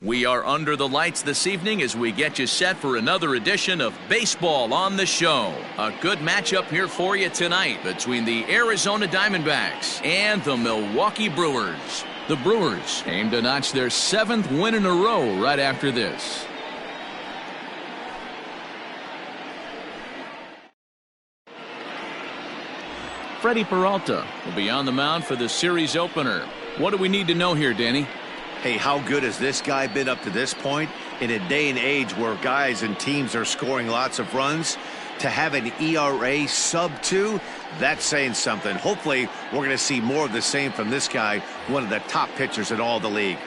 We are under the lights this evening as we get you set for another edition of Baseball on the Show. A good matchup here for you tonight between the Arizona Diamondbacks and the Milwaukee Brewers. The Brewers aim to notch their 7th win in a row right after this. Freddy Peralta will be on the mound for the series opener. What do we need to know here, Danny? Hey, how good has this guy been up to this point? In a day and age where guys and teams are scoring lots of runs, to have an ERA sub-2, that's saying something. Hopefully, we're going to see more of the same from this guy, one of the top pitchers in all the league.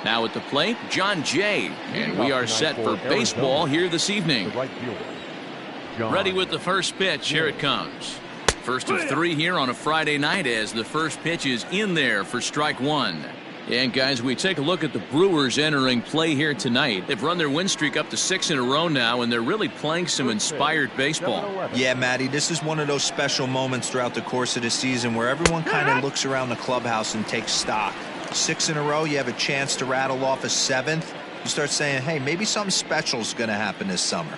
Now at the plate, John Jay, and we are set for baseball here this evening. Ready with the first pitch. Here it comes. First of 3 here on a Friday night as the first pitch is in there for strike 1. And guys, we take a look at the Brewers entering play here tonight. They've run their win streak up to 6 in a row now, and they're really playing some inspired baseball. Yeah, Matty, this is one of those special moments throughout the course of the season where everyone kind of looks around the clubhouse and takes stock. 6 in a row, you have a chance to rattle off a 7th. You start saying, hey, maybe something special is going to happen this summer.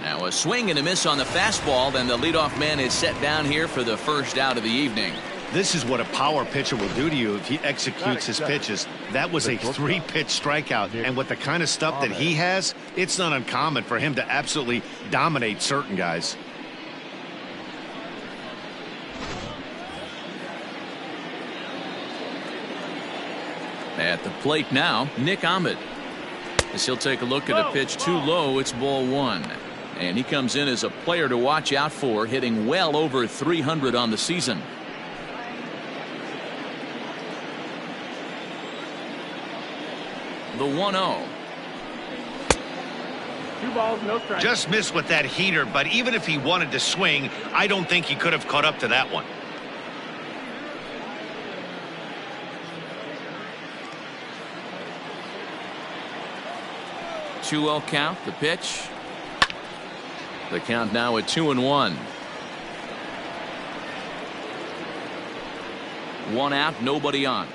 Now a swing and a miss on the fastball, then the leadoff man is set down here for the first out of the evening. This is what a power pitcher will do to you if he executes his pitches. That was a 3-pitch strikeout, and with the kind of stuff that he has, it's not uncommon for him to absolutely dominate certain guys. At the plate now, Nick Ahmed. As he'll take a look at a pitch too low, it's ball 1. And he comes in as a player to watch out for, hitting well over 300 on the season. The 1-0. 2 balls, no strikes. Just missed with that heater, but even if he wanted to swing, I don't think he could have caught up to that one. 2-0 count, the pitch. The count now at 2-1. 1 out, nobody on.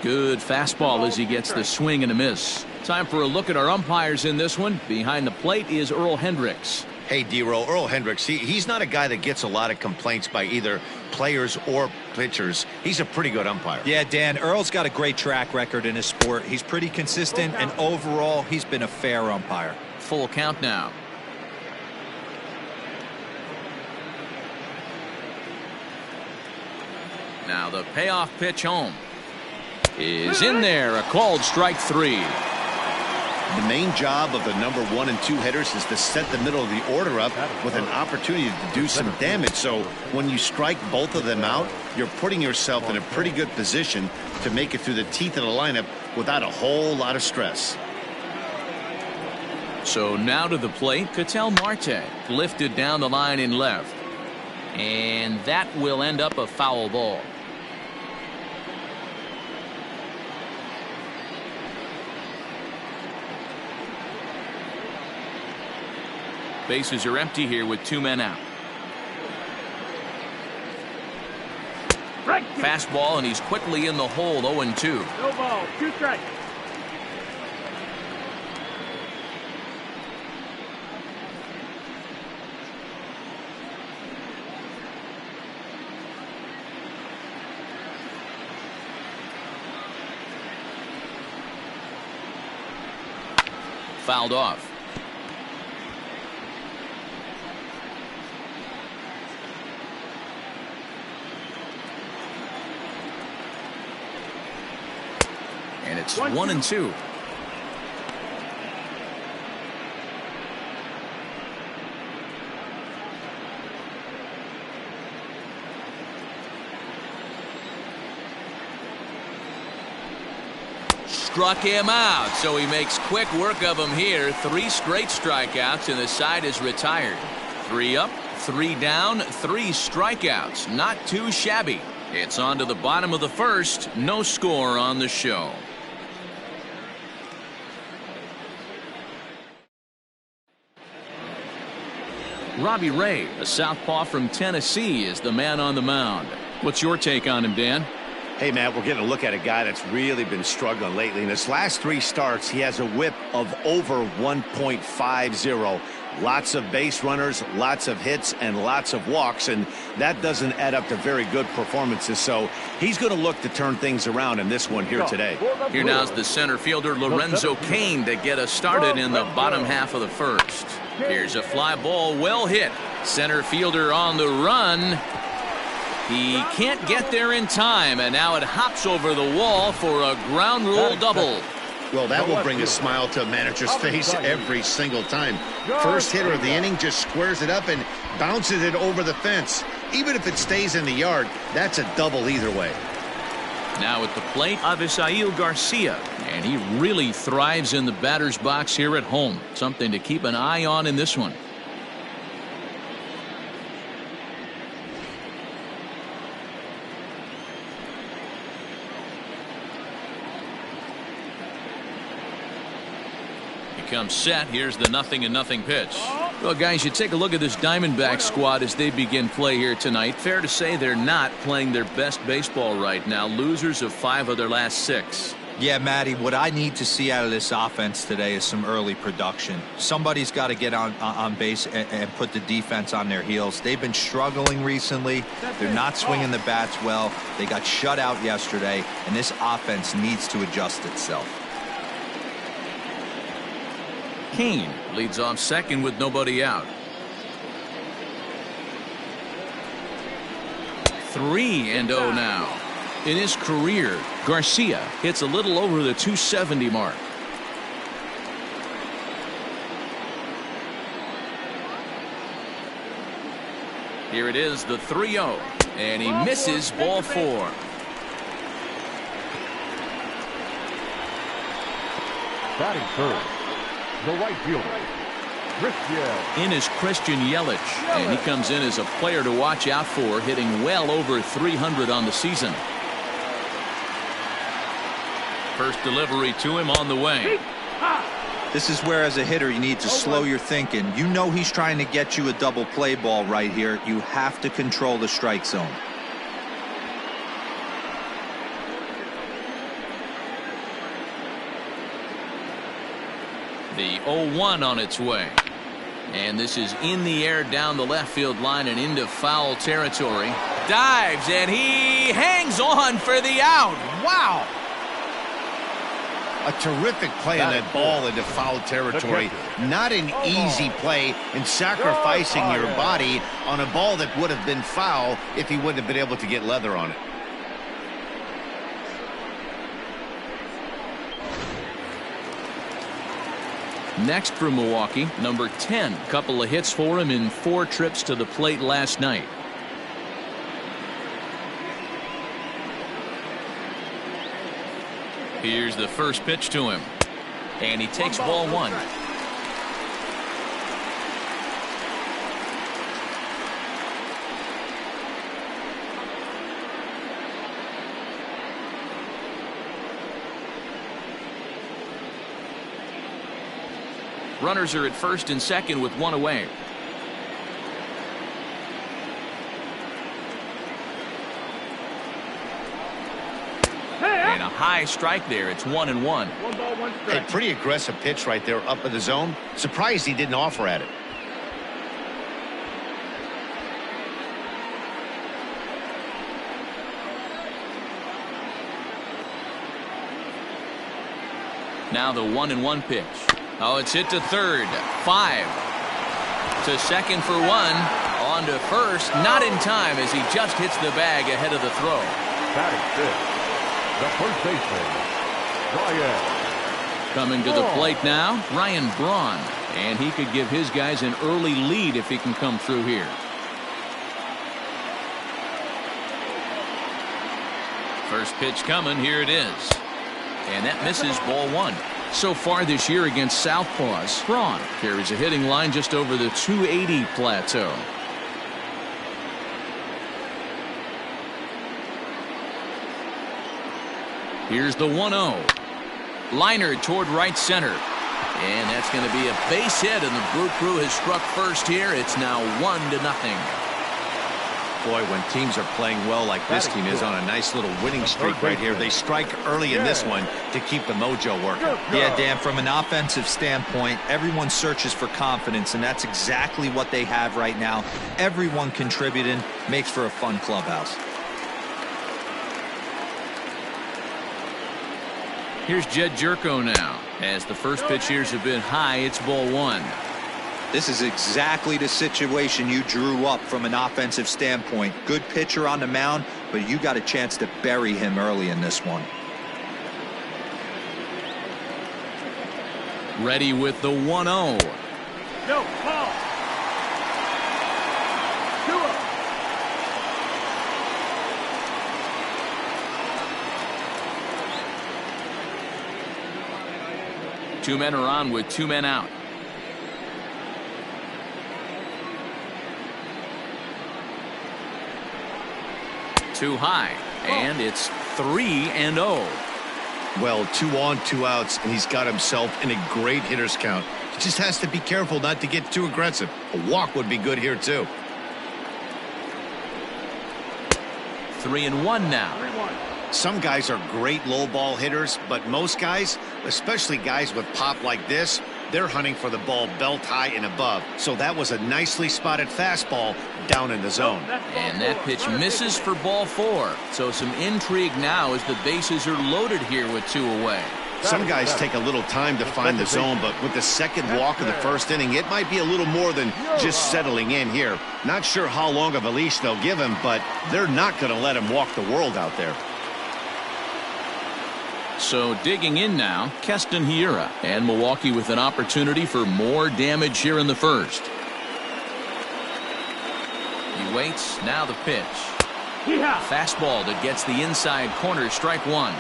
Good fastball as he gets the swing and a miss. Time for a look at our umpires in this one. Behind the plate is Earl Hendricks. Hey, D-Roll, Earl Hendricks, he's not a guy that gets a lot of complaints by either players or pitchers. He's a pretty good umpire. Yeah, Dan, Earl's got a great track record in his sport. He's pretty consistent, and overall, he's been a fair umpire. Full count now. Now the payoff pitch home is in there. A called strike 3. The main job of the number 1 and 2 hitters is to set the middle of the order up with an opportunity to do some damage. So when you strike both of them out, you're putting yourself in a pretty good position to make it through the teeth of the lineup without a whole lot of stress. So now to the plate, Carson Marte lifted down the line in left. And that will end up a foul ball. Bases are empty here with 2 men out. Fastball, and he's quickly in the hole. 0-2. No ball, 2 strikes. Fouled off. And it's 1-2. Struck him out, so he makes quick work of him here. 3 straight strikeouts, and the side is retired. 3 up, 3 down, 3 strikeouts. Not too shabby. It's on to the bottom of the first. No score on the show. Robby Ray, a southpaw from Tennessee, is the man on the mound. What's your take on him, Dan? Hey, Matt, we're getting a look at a guy that's really been struggling lately. In his last 3 starts, he has a whip of over 1.50. Lots of base runners, lots of hits, and lots of walks, and that doesn't add up to very good performances. So he's going to look to turn things around in this one here today. Here now's the center fielder Lorenzo Cain to get us started in the bottom half of the first. Here's a fly ball, well hit. Center fielder on the run. He can't get there in time, and now it hops over the wall for a ground rule double. Well, that will bring a smile to a manager's face every single time. First hitter of the inning just squares it up and bounces it over the fence. Even if it stays in the yard, that's a double either way. Now at the plate, Avisail Garcia, and he really thrives in the batter's box here at home. Something to keep an eye on in this one. Comes set. Here's the 0-0 pitch. Well, guys, you take a look at this Diamondbacks squad as they begin play here tonight. Fair to say they're not playing their best baseball right now. Losers of 5 of their last 6. Yeah, Matty, what I need to see out of this offense today is some early production. Somebody's got to get on base and put the defense on their heels. They've been struggling recently. They're not swinging the bats well. They got shut out yesterday, and this offense needs to adjust itself. Cain leads off second with nobody out. 3-0 now. In his career, Garcia hits a little over the 270 mark. Here it is, the 3-0, and he misses ball 4. Batting third, the right fielder, in is Christian Yelich, and he comes in as a player to watch out for, hitting well over 300 on the season. First delivery to him on the way. This is where, as a hitter, you need to slow your thinking. You know he's trying to get you a double play ball right here. You have to control the strike zone. The 0-1 on its way. And this is in the air down the left field line and into foul territory. Dives, and he hangs on for the out. Wow. A terrific play on that ball into foul territory. Not an easy play in sacrificing your body on a ball that would have been foul if he wouldn't have been able to get leather on it. Next for Milwaukee, number 10. Couple of hits for him in 4 trips to the plate last night. Here's the first pitch to him, and he takes ball 1. Runners are at first and second with 1 away. And a high strike there. It's 1-1. 1 ball, 1 strike. A pretty aggressive pitch right there up in the zone. Surprised he didn't offer at it. Now the 1-1 pitch. Oh, it's hit to third. 5 to second for 1. On to first. Not in time as he just hits the bag ahead of the throw. batting fifth, the first baseman, Ryan. Coming to the plate now, Ryan Braun. And he could give his guys an early lead if he can come through here. First pitch coming. Here it is. And that misses ball 1. So far this year against Southpaws, Braun carries a hitting line just over the 280 plateau. Here's the 1-0. Liner toward right center. And that's going to be a base hit, and the Brew Crew has struck first here. It's now 1-0. Boy, when teams are playing well like this team is on a nice little winning streak right here, they strike early in this one to keep the mojo working. Yeah, Dan, from an offensive standpoint, everyone searches for confidence, and that's exactly what they have right now. Everyone contributing makes for a fun clubhouse. Here's Jed Jerko now. As the first pitch here's a bit high, it's ball 1. This is exactly the situation you drew up from an offensive standpoint. Good pitcher on the mound, but you got a chance to bury him early in this one. Ready with the 1-0. No, ball. 2-0. 2 men are on with 2 men out. Too high, and it's 3-0. Well, 2 on, 2 outs, and he's got himself in a great hitter's count. He just has to be careful not to get too aggressive. A walk would be good here, too. 3-1 now. 3-1. Some guys are great low ball hitters, but most guys, especially guys with pop like this, they're hunting for the ball belt high and above. So that was a nicely spotted fastball down in the zone. And that pitch misses for ball 4. So some intrigue now as the bases are loaded here with 2 away. Some guys take a little time to find the zone, but with the second walk of the first inning, it might be a little more than just settling in here. Not sure how long of a leash they'll give him, but they're not going to let him walk the world out there. So digging in now, Keston Hiura, and Milwaukee with an opportunity for more damage here in the first. He waits, now the pitch. Fastball that gets the inside corner, strike 1.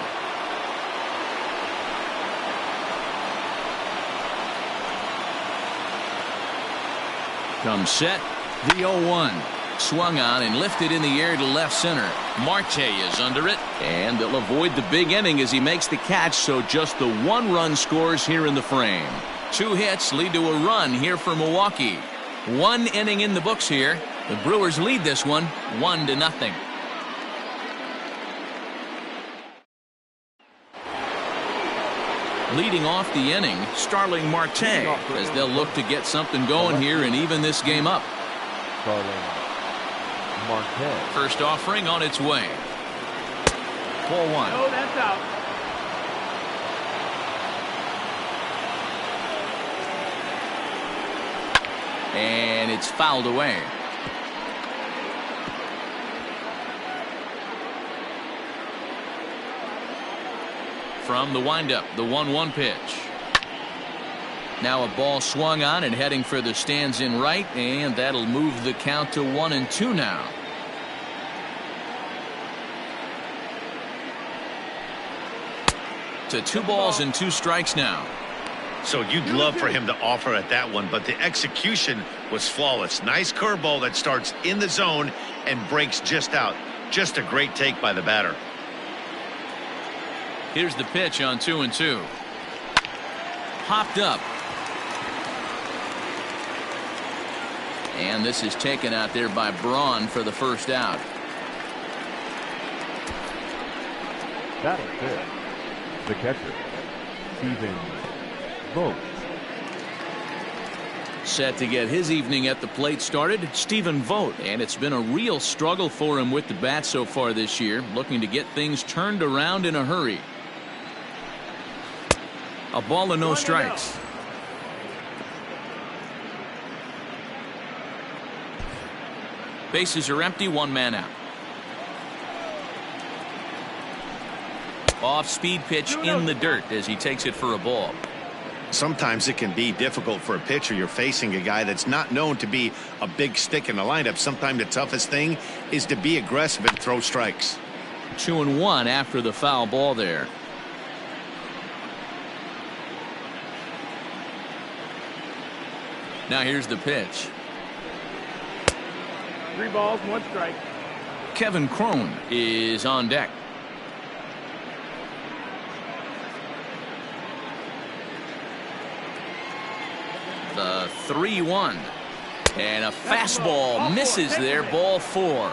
Comes set, the 0-1. Swung on and lifted in the air to left center. Marte is under it, and they'll avoid the big inning as he makes the catch, so just the 1 run scores here in the frame. 2 hits lead to a run here for Milwaukee. 1 inning in the books here. The Brewers lead this one 1-0. Leading off the inning, Starling Marte, as they'll look to get something going here and even this game up. Starling Marte. First offering on its way. Ball 1. Oh, that's out. And it's fouled away. From the windup, the 1-1 pitch. Now a ball swung on and heading for the stands in right, and that'll move the count to 1-2 now. To 2 balls and 2 strikes now. So you'd love for him to offer at that one, but the execution was flawless. Nice curveball that starts in the zone and breaks just out. Just a great take by the batter. Here's the pitch on 2-2. Popped up. And this is taken out there by Braun for the first out. Batting fifth, the catcher, Stephen Vogt. Set to get his evening at the plate started, Stephen Vogt, and it's been a real struggle for him with the bat so far this year, looking to get things turned around in a hurry. A ball and no strikes. Bases are empty, 1 man out. Off speed pitch in the dirt as he takes it for a ball. Sometimes it can be difficult for a pitcher. You're facing a guy that's not known to be a big stick in the lineup. Sometimes the toughest thing is to be aggressive and throw strikes. 2-1 after the foul ball there. Now here's the pitch. 3 balls, 1 strike. Kevin Cron is on deck. The 3-1. And a fastball misses there. Ball 4.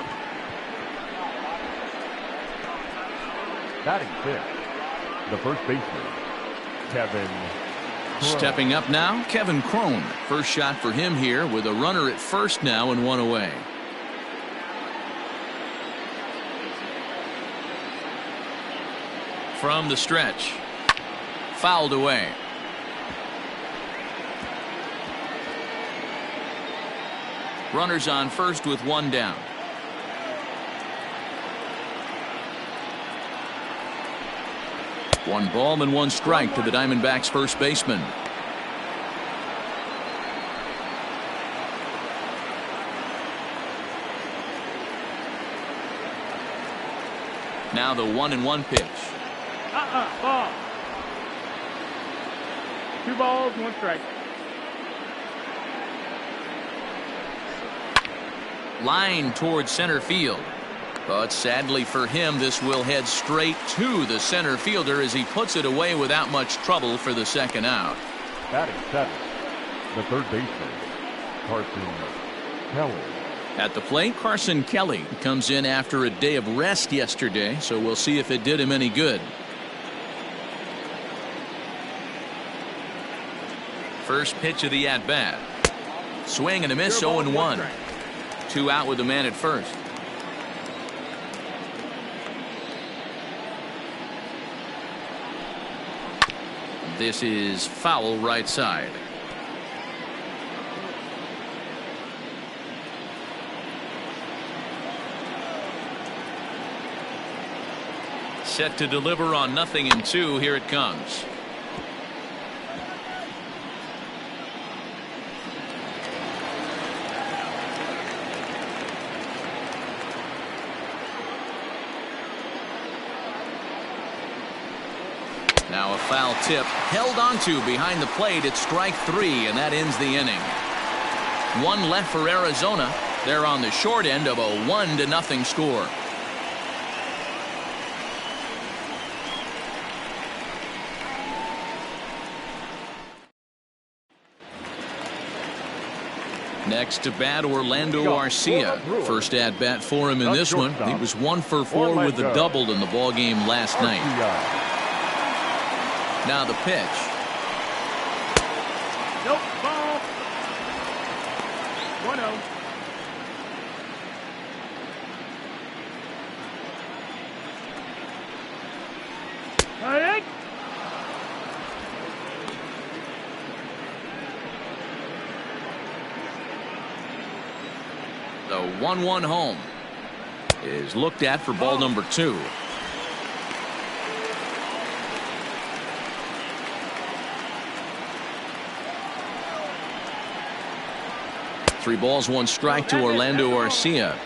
Batting fifth, the first baseman, Kevin. Stepping up now, Kevin Crone. First shot for him here with a runner at first now and 1 away. From the stretch. Fouled away. Runners on first with 1 down. One ball and 1 strike to the Diamondbacks first baseman. Now the 1-1 pitch. Ball. 2 balls, 1 strike. Line towards center field. But sadly for him, this will head straight to the center fielder as he puts it away without much trouble for the second out. Batting seventh, the third baseman, Carson Kelly. At the plate, Carson Kelly comes in after a day of rest yesterday, so we'll see if it did him any good. First pitch of the at-bat. Swing and a miss, 0-1. 2 out with the man at first. This is foul right side. Set to deliver on 0-2. Here it comes. Now a foul tip held onto behind the plate. It's strike 3, and that ends the inning. 1 left for Arizona. They're on the short end of a 1-0 score. Next to bat, Orlando Arcia. First at bat for him in this one. He was 1 for 4 with a double in the ball game last night. Now the pitch. Nope, ball. 1-0. Hey. The 1-1 home is looked at for ball number 2. Three balls, 1 strike to Orlando Arcia.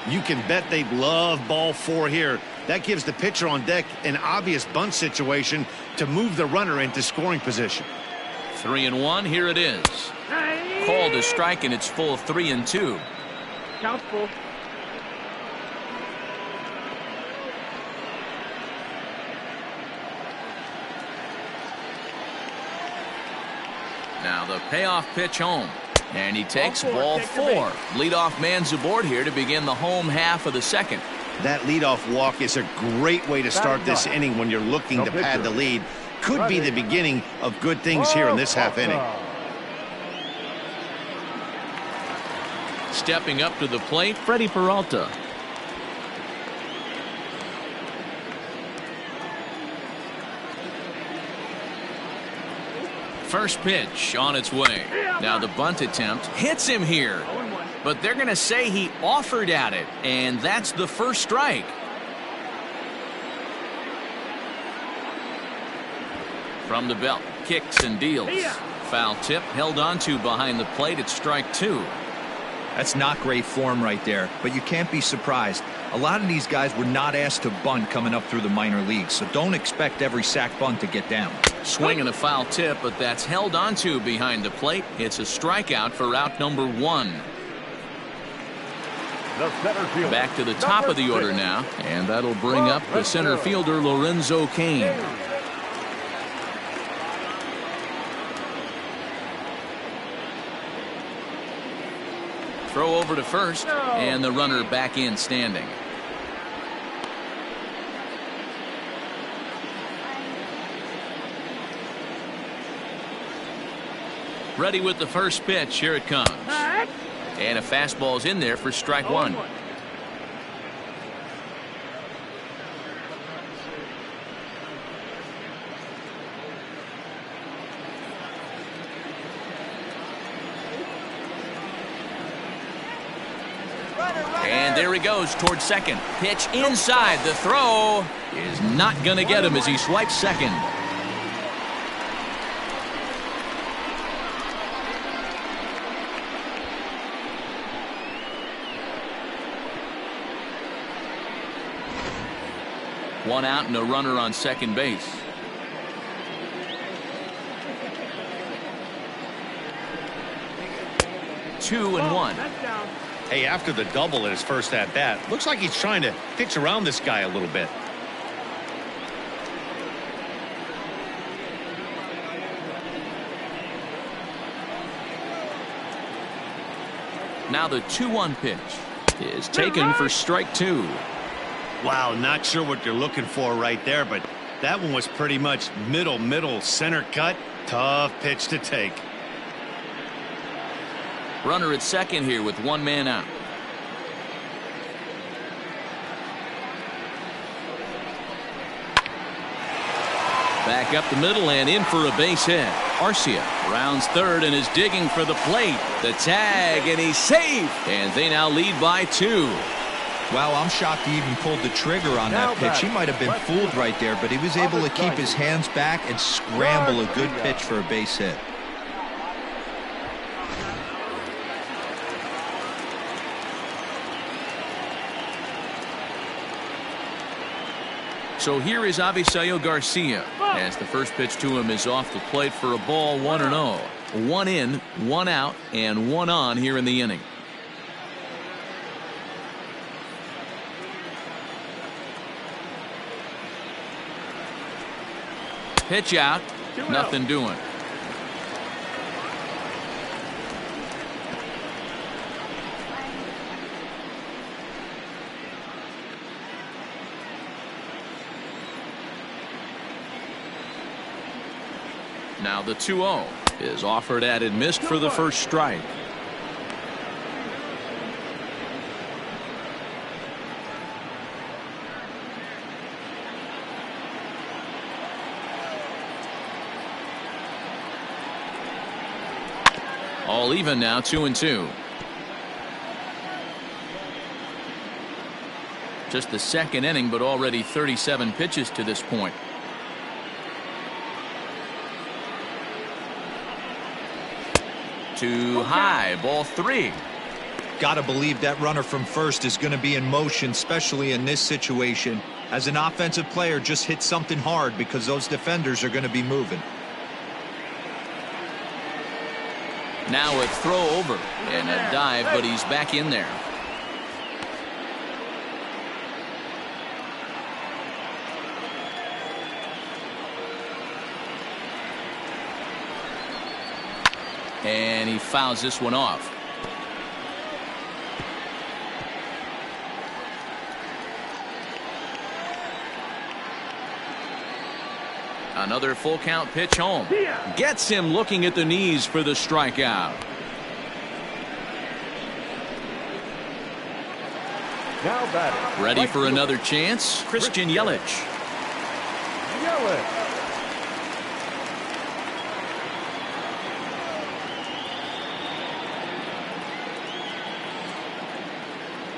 You can bet they'd love ball 4 here. That gives the pitcher on deck an obvious bunt situation to move the runner into scoring position. 3-1. Here it is. Called a strike, and it's full 3-2. Count's full. Now the payoff pitch home. And he takes ball 4. Leadoff man's aboard here to begin the home half of the second. That leadoff walk is a great way to start this inning when you're looking to pad the lead. Could be the beginning of good things here in this half inning. Stepping up to the plate, Freddy Peralta. First pitch on its way. Now the bunt attempt hits him here. But they're going to say he offered at it, and that's the first strike. From the belt, kicks and deals. Foul tip held onto behind the plate. It's strike 2. That's not great form right there, but you can't be surprised. A lot of these guys were not asked to bunt coming up through the minor leagues, so don't expect every sack bunt to get down. Swing and a foul tip, but that's held onto behind the plate. It's a strikeout for out number 1. Back to the top of the order now, and that'll bring up the center fielder Lorenzo Cain. throw over to first, and the runner back in standing. Ready with the first pitch. Here it comes. And a fastball's in there for strike one. And there he goes towards second. Pitch inside. The throw is not going to get him as he swipes second. One out and a runner on second base. Two and one. Hey, after the double at his first at bat, looks like he's trying to pitch around this guy a little bit. Now the 2-1 pitch is taken for strike two. Wow, not sure what you're looking for right there, but that one was pretty much middle center cut. Tough pitch to take. Runner at second here with one man out. Back up the middle and in for a base hit. Arcia rounds third and is digging for the plate. The tag, and he's safe. And they now lead by 2. Wow, I'm shocked he even pulled the trigger on that pitch. He might have been fooled right there, but he was able to keep his hands back and scramble a good pitch for a base hit. So here is Avisail Garcia as the first pitch to him is off the plate for a ball 1-0. 1 in, 1 out, and 1 on here in the inning. Pitch out, nothing doing. Now the 2-0 is offered at and missed for the first strike. All even now, 2-2. Just the second inning, but already 37 pitches to this point. Too high, ball 3. Got to believe that runner from first is going to be in motion, especially in this situation. As an offensive player, just hit something hard because those defenders are going to be moving. Now a throw over and a dive, but he's back in there. And he fouls this one off. Another full count pitch home. Gets him looking at the knees for the strikeout. Now batting. Ready for another chance. Christian Yelich.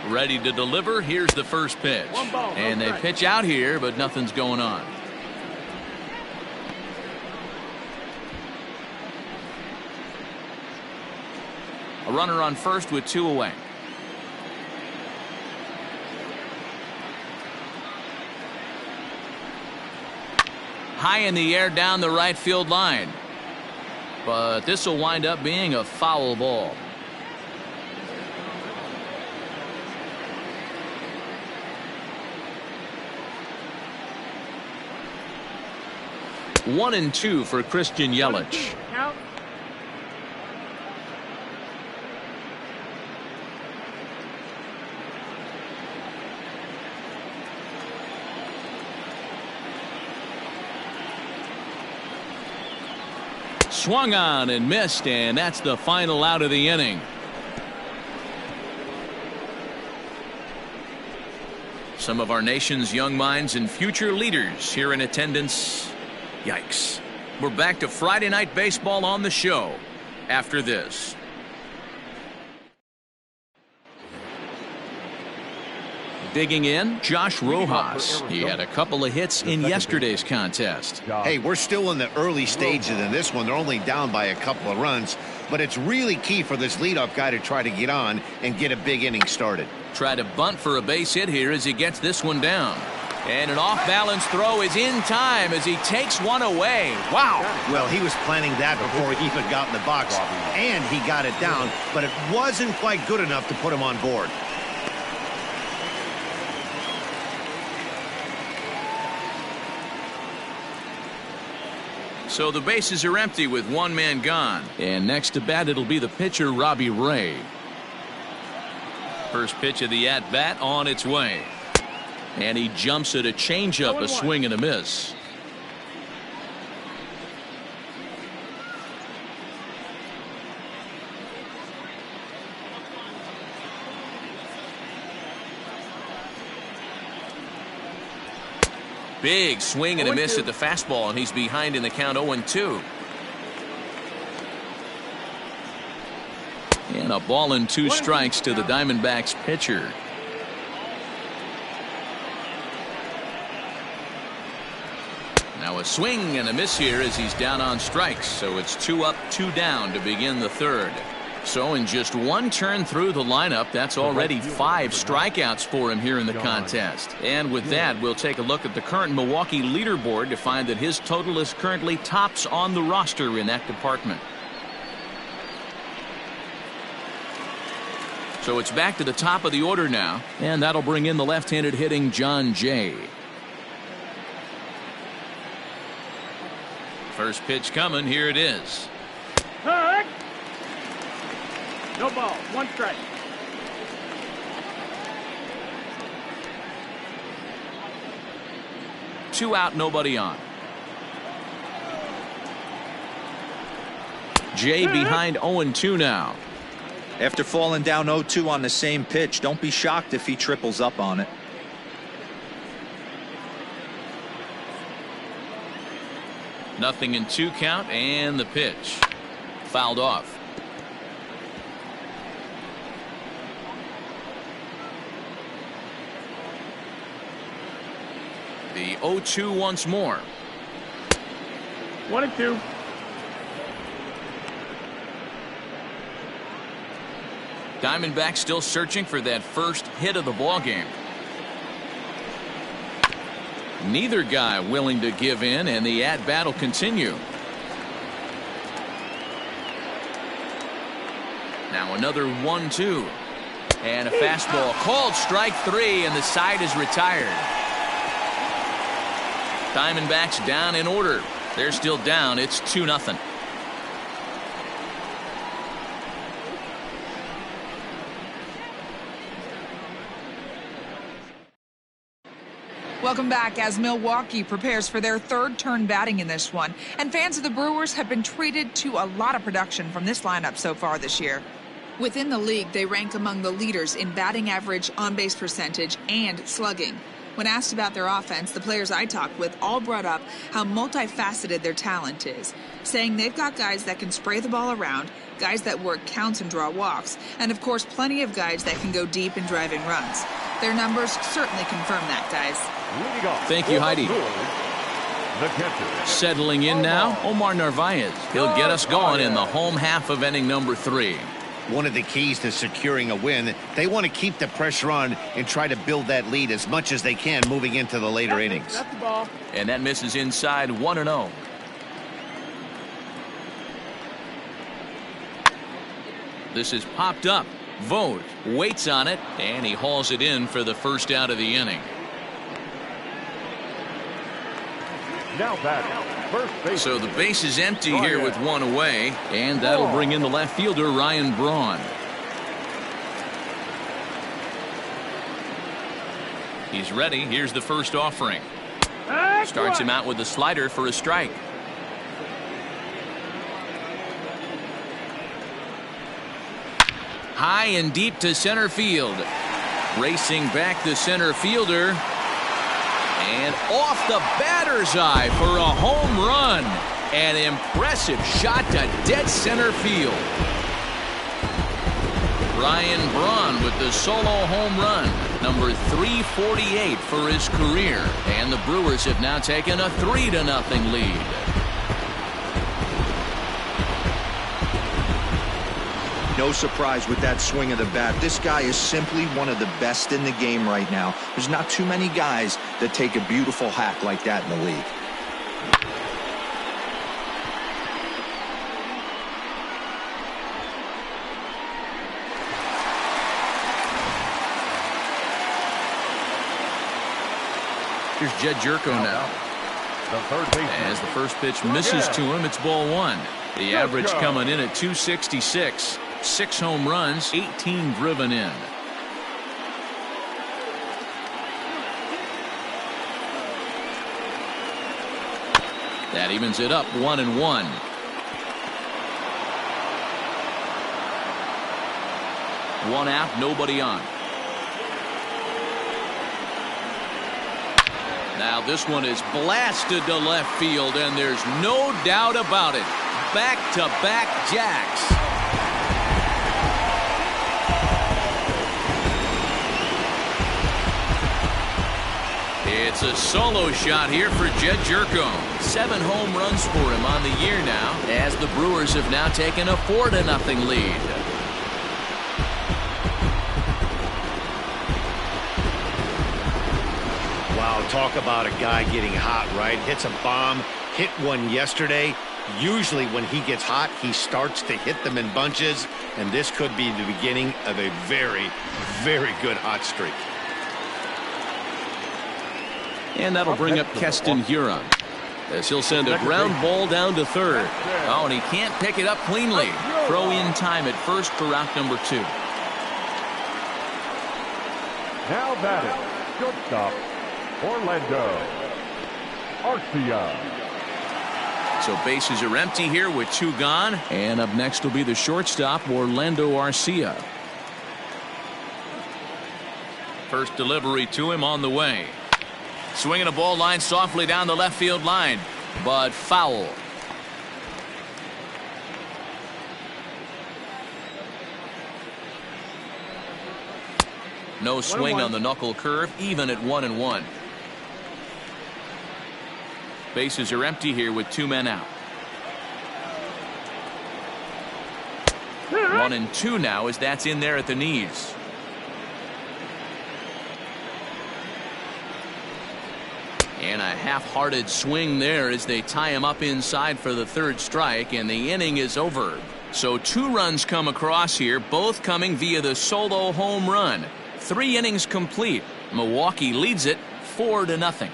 Ready to deliver. Here's the first pitch. And they pitch out here, but nothing's going on. A runner on first with 2 away. High in the air down the right field line. But this will wind up being a foul ball. One and 2 for Christian Yelich. Swung on and missed, and that's the final out of the inning. Some of our nation's young minds and future leaders here in attendance. Yikes. We're back to Friday night baseball on the show after this. Digging in, Josh Rojas. He had a couple of hits in yesterday's contest. Hey, we're still in the early stages in this one. They're only down by a couple of runs, but it's really key for this leadoff guy to try to get on and get a big inning started. Try to bunt for a base hit here as he gets this one down. And an off-balance throw is in time as he takes one away. Wow. Well, he was planning that before he even got in the box, and he got it down, but it wasn't quite good enough to put him on board. So the bases are empty with one man gone. And next to bat, it'll be the pitcher, Robby Ray. First pitch of the at-bat on its way. And he jumps at a changeup, a swing and a miss. Big swing and a miss at the fastball, and he's behind in the count 0-2. And a ball and 2 strikes to the Diamondbacks pitcher. Now a swing and a miss here as he's down on strikes. So it's 2 up, 2 down to begin the third. So in just one turn through the lineup, that's already 5 strikeouts for him here in the contest. And with that, we'll take a look at the current Milwaukee leaderboard to find that his total is currently tops on the roster in that department. So it's back to the top of the order now, and that'll bring in the left-handed hitting John Jay. First pitch coming, here it is. No ball, 1 strike. Two out, nobody on. Jay behind 0-2 now. After falling down 0-2 on the same pitch, don't be shocked if he triples up on it. Nothing in 2 count, and the pitch. Fouled off. The 0-2 once more. 1-2. Diamondbacks still searching for that first hit of the ball game. Neither guy willing to give in, and the at-bat will continue. Now another 1-2. And a fastball called strike 3, and the side is retired. Diamondbacks down in order. They're still down. It's 2-0. Welcome back as Milwaukee prepares for their third turn batting in this one. And fans of the Brewers have been treated to a lot of production from this lineup so far this year. Within the league, they rank among the leaders in batting average, on-base percentage, and slugging. When asked about their offense, the players I talked with all brought up how multifaceted their talent is, saying they've got guys that can spray the ball around, guys that work counts and draw walks, and of course plenty of guys that can go deep in driving runs. Their numbers certainly confirm that, guys. Thank you, Heidi. Settling in now, Omar Narvaez. He'll get us going in the home half of inning number 3. One of the keys to securing a win, they want to keep the pressure on and try to build that lead as much as they can moving into the later innings. That's the ball. And that misses inside 1-0. This is popped up. Vogt waits on it, and he hauls it in for the first out of the inning. Now batting, first base. So the base is empty here with 1 away, and that'll bring in the left fielder, Ryan Braun. He's ready. Here's the first offering. Starts him out with a slider for a strike. high and deep to center field. Racing back the center fielder. And off the batter's eye for a home run. An impressive shot to dead center field. Ryan Braun with the solo home run, number 348 for his career. And the Brewers have now taken a 3-0 lead. No surprise with that swing of the bat. This guy is simply one of the best in the game right now. There's not too many guys that take a beautiful hack like that in the league. Here's Jed Jerko now. As the first pitch misses to him, it's ball one. The average coming in at 266. 6 home runs, 18 driven in. That evens it up 1-1. One out, nobody on. Now this one is blasted to left field, and there's no doubt about it. Back-to-back jacks. It's a solo shot here for Jed Jerko. 7 home runs for him on the year now, as the Brewers have now taken a 4-0 lead. Wow, talk about a guy getting hot, right? Hits a bomb, hit one yesterday. Usually when he gets hot, he starts to hit them in bunches, and this could be the beginning of a very, very good hot streak. And that'll bring up Keston Huron, as he'll send a ground ball down to third. Oh, and he can't pick it up cleanly. Throw in time at first for out number 2. Now batting, shortstop, Orlando Arcia. So bases are empty here with 2 gone. And up next will be the shortstop, Orlando Arcia. First delivery to him on the way. Swinging a ball line softly down the left field line, but foul. No swing on the knuckle curve, even at 1-1. Bases are empty here with 2 men out. 1-2 now, as that's in there at the knees. And a half-hearted swing there as they tie him up inside for the 3rd strike, and the inning is over. So 2 runs come across here, both coming via the solo home run. 3 innings complete. Milwaukee leads it 4-0.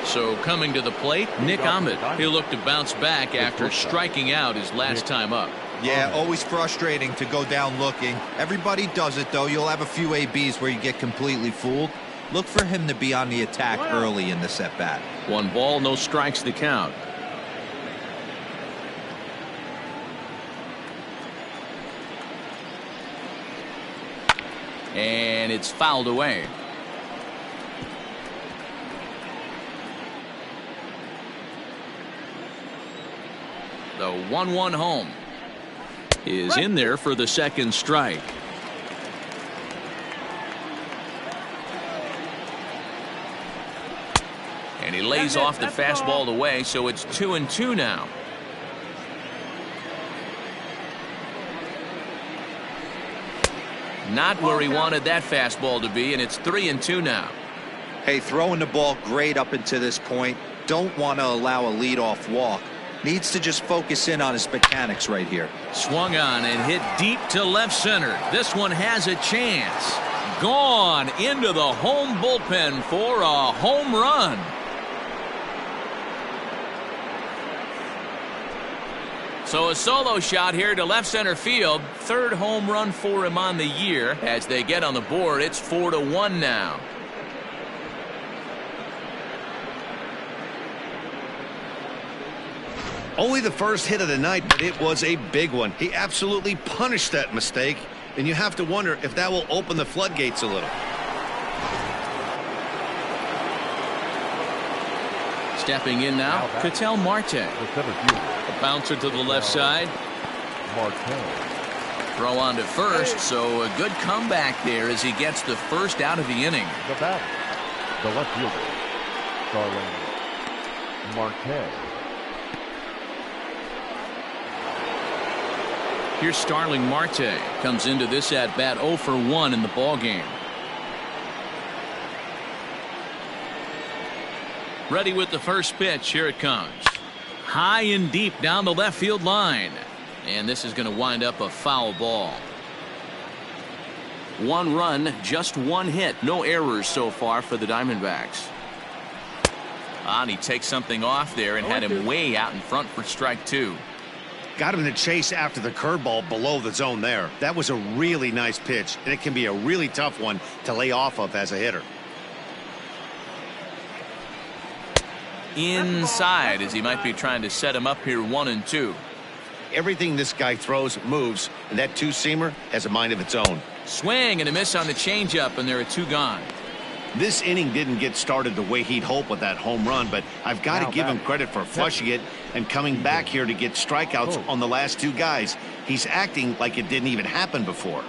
So coming to the plate, Nick Ahmed. He'll look to bounce back after striking out his last time up. Yeah, always frustrating to go down looking. Everybody does it, though. You'll have a few ABs where you get completely fooled. Look for him to be on the attack early in this at-bat. 1 ball, no strikes to count. And it's fouled away. The 1-1 home is in there for the 2nd strike. And he lays off the fastball away, so it's 2-2 now. Not where he wanted that fastball to be, and it's 3-2 now. Hey, throwing the ball great up until this point. Don't want to allow a leadoff walk. Needs to just focus in on his mechanics right here. Swung on and hit deep to left center. This one has a chance. Gone into the home bullpen for a home run. So a solo shot here to left center field. 3rd home run for him on the year. As they get on the board, it's 4-1 now. Only the first hit of the night, but it was a big one. He absolutely punished that mistake, and you have to wonder if that will open the floodgates a little. Stepping in now, Carson Marte. A bouncer to the left side. Throw on to first, so a good comeback there as he gets the first out of the inning. The batter, the left fielder, Starling Marte. Here's Starling Marte. Comes into this at bat 0 for 1 in the ball game. Ready with the first pitch. Here it comes. High and deep down the left field line. And this is going to wind up a foul ball. 1 run, just 1 hit. No errors so far for the Diamondbacks. And he takes something off there and had him way out in front for strike 2. Got him to chase after the curveball below the zone there. That was a really nice pitch, and it can be a really tough one to lay off of as a hitter. Inside as he might be trying to set him up here 1-2. Everything this guy throws moves, and that two-seamer has a mind of its own. Swing and a miss on the changeup, and there are 2 gone. This inning didn't get started the way he'd hoped with that home run, but I've got to give him credit for flushing it and coming back here to get strikeouts on the last 2 guys. He's acting like it didn't even happen before.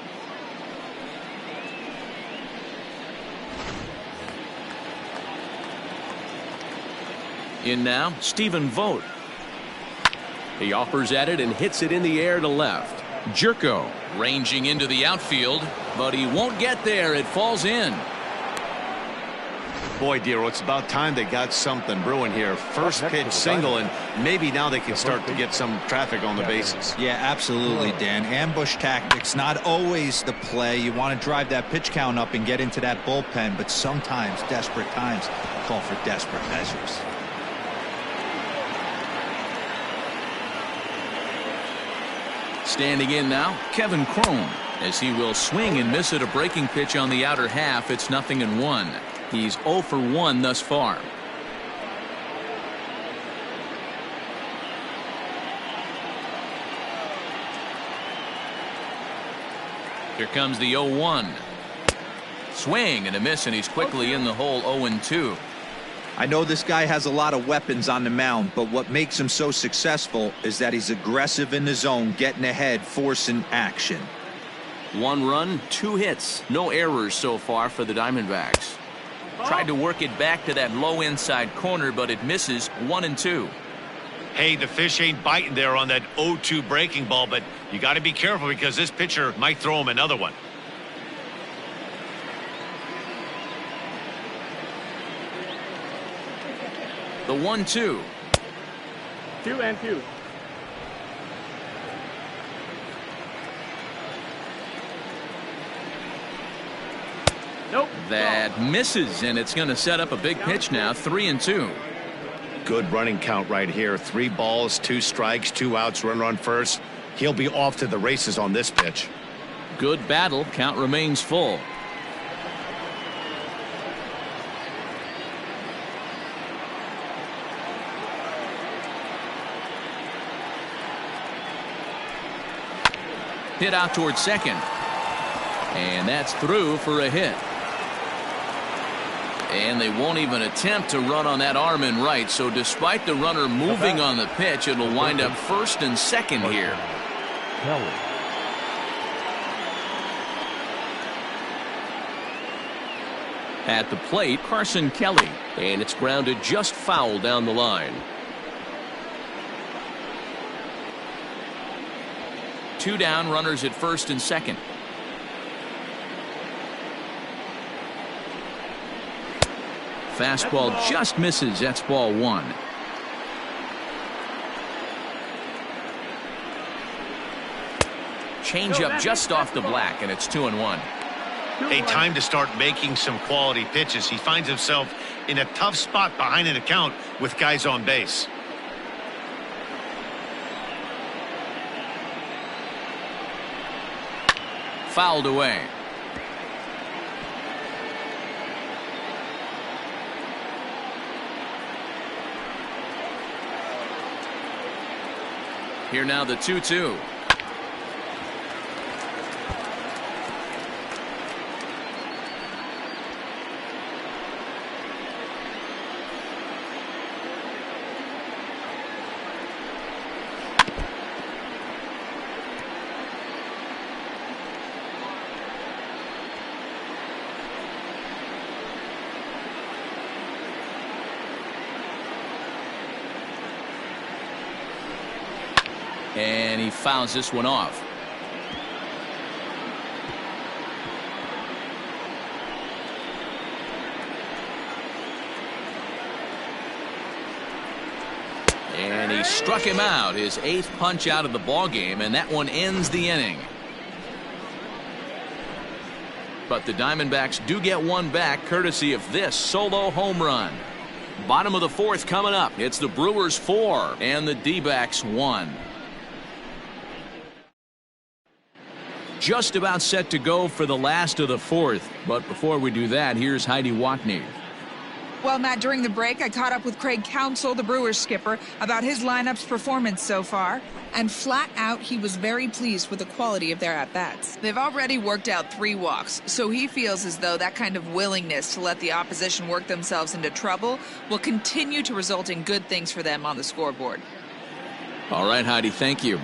In now, Stephen Vogt. He offers at it and hits it in the air to left. Jerko ranging into the outfield, but he won't get there. It falls in. Boy, Dero, it's about time they got something brewing here. First pitch single, and maybe now they can start to get some traffic on the bases. Yeah, absolutely, Dan. Ambush tactics, not always the play. You want to drive that pitch count up and get into that bullpen, but sometimes desperate times call for desperate measures. Standing in now, Kevin Cron, as he will swing and miss at a breaking pitch on the outer half. It's 0-1. He's 0 for 1 thus far. Here comes the 0-1. Swing and a miss, and he's quickly in the hole. 0-2. I know this guy has a lot of weapons on the mound, but what makes him so successful is that he's aggressive in the zone, getting ahead, forcing action. 1 run, 2 hits. No errors so far for the Diamondbacks. Tried to work it back to that low inside corner, but it misses. 1-2. Hey, the fish ain't biting there on that 0-2 breaking ball, but you got to be careful because this pitcher might throw him another one. The 1-2. 2-2. Nope. That misses, and it's going to set up a big pitch now. 3-2. Good running count right here. 3 balls, 2 strikes, 2 outs, runner on first. He'll be off to the races on this pitch. Good battle. Count remains full. Hit out towards second. And that's through for a hit. And they won't even attempt to run on that arm in right. So despite the runner moving on the pitch, it'll wind up first and second here. Kelly. At the plate, Carson Kelly. And it's grounded just foul down the line. 2 down, runners at first and second. Fastball just misses. That's ball 1. Changeup just off the black, and it's 2-1. A time to start making some quality pitches. He finds himself in a tough spot behind an account with guys on base. Fouled away. Here now the 2-2. And he fouls this one off. And he struck him out, his 8th punch out of the ball game, and that one ends the inning. But the Diamondbacks do get one back courtesy of this solo home run. Bottom of the 4th coming up. It's the Brewers 4 and the D-backs 1. Just about set to go for the last of the 4th. But before we do that, here's Heidi Watney. Well, Matt, during the break, I caught up with Craig Counsell, the Brewers skipper, about his lineup's performance so far. And flat out, he was very pleased with the quality of their at-bats. They've already worked out 3 walks, so he feels as though that kind of willingness to let the opposition work themselves into trouble will continue to result in good things for them on the scoreboard. All right, Heidi, thank you.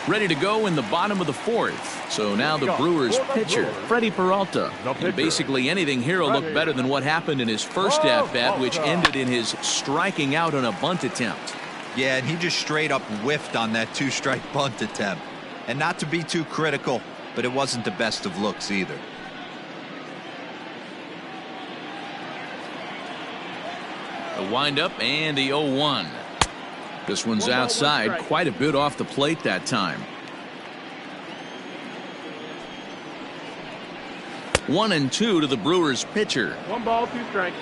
Ready to go in the bottom of the 4th. So now the Brewers pitcher, Freddy Peralta. And basically anything here will look better than what happened in his first at-bat, which ended in his striking out on a bunt attempt. Yeah, and he just straight up whiffed on that 2-strike bunt attempt. And not to be too critical, but it wasn't the best of looks either. The windup and the 0-1. This one's outside, quite a bit off the plate that time. 1-2 to the Brewers pitcher. 1 ball, 2 strikes.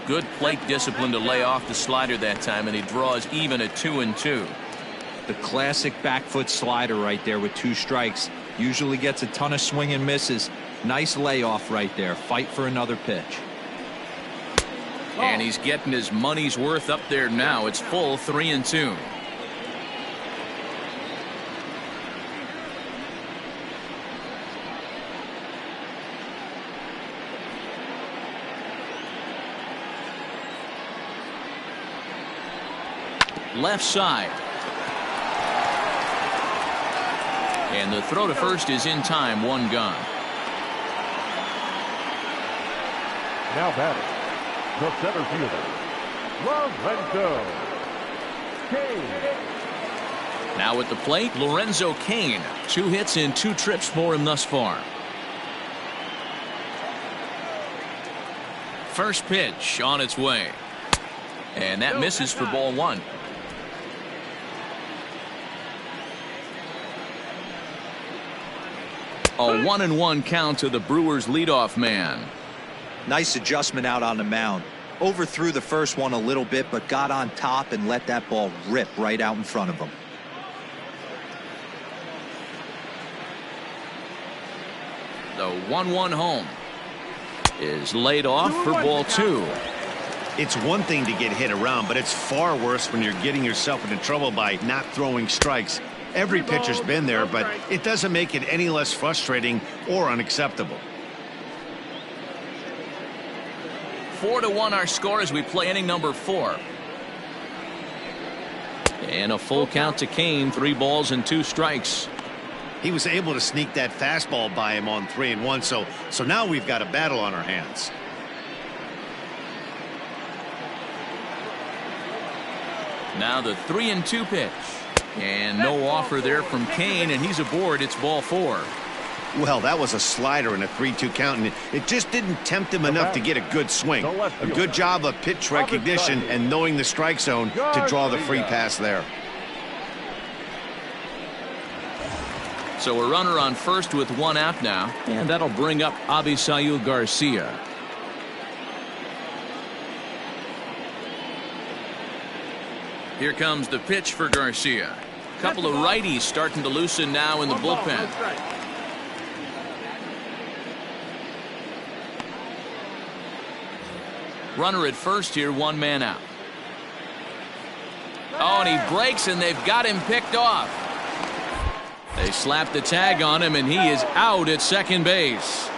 Good plate discipline to lay off the slider that time, and he draws even at 2-2. The classic back foot slider right there with 2 strikes. Usually gets a ton of swing and misses. Nice layoff right there. Fight for another pitch. And he's getting his money's worth up there now. It's full 3-2. Left side. And the throw to first is in time. 1 gone. Now batting, the center fielder, Lorenzo Cain. Now at the plate, Lorenzo Cain. 2 hits and 2 trips for him thus far. First pitch on its way. And that misses for ball 1. A 1-1 count to the Brewers leadoff man. Nice adjustment out on the mound. Overthrew the first one a little bit, but got on top and let that ball rip right out in front of him. The 1-1 home is laid off for ball 2. It's one thing to get hit around, but it's far worse when you're getting yourself into trouble by not throwing strikes. Every pitcher's been there, but it doesn't make it any less frustrating or unacceptable. 4-1 our score as we play inning number 4. And a full count to Cain. 3 balls and 2 strikes. He was able to sneak that fastball by him on 3-1, so now we've got a battle on our hands. Now the 3-2 pitch. And no offer there from Cain, and he's aboard. It's ball 4. Well, that was a slider in a 3-2 count, and it just didn't tempt him enough to get a good swing. A good job of pitch recognition and knowing the strike zone to draw the free pass there. So a runner on first with 1 out now, and that'll bring up Avisail Garcia. Here comes the pitch for Garcia. A couple of righties starting to loosen now in the bullpen. Runner at first here, one man out. Oh, and he breaks, and they've got him picked off. They slap the tag on him, and he is out at second base.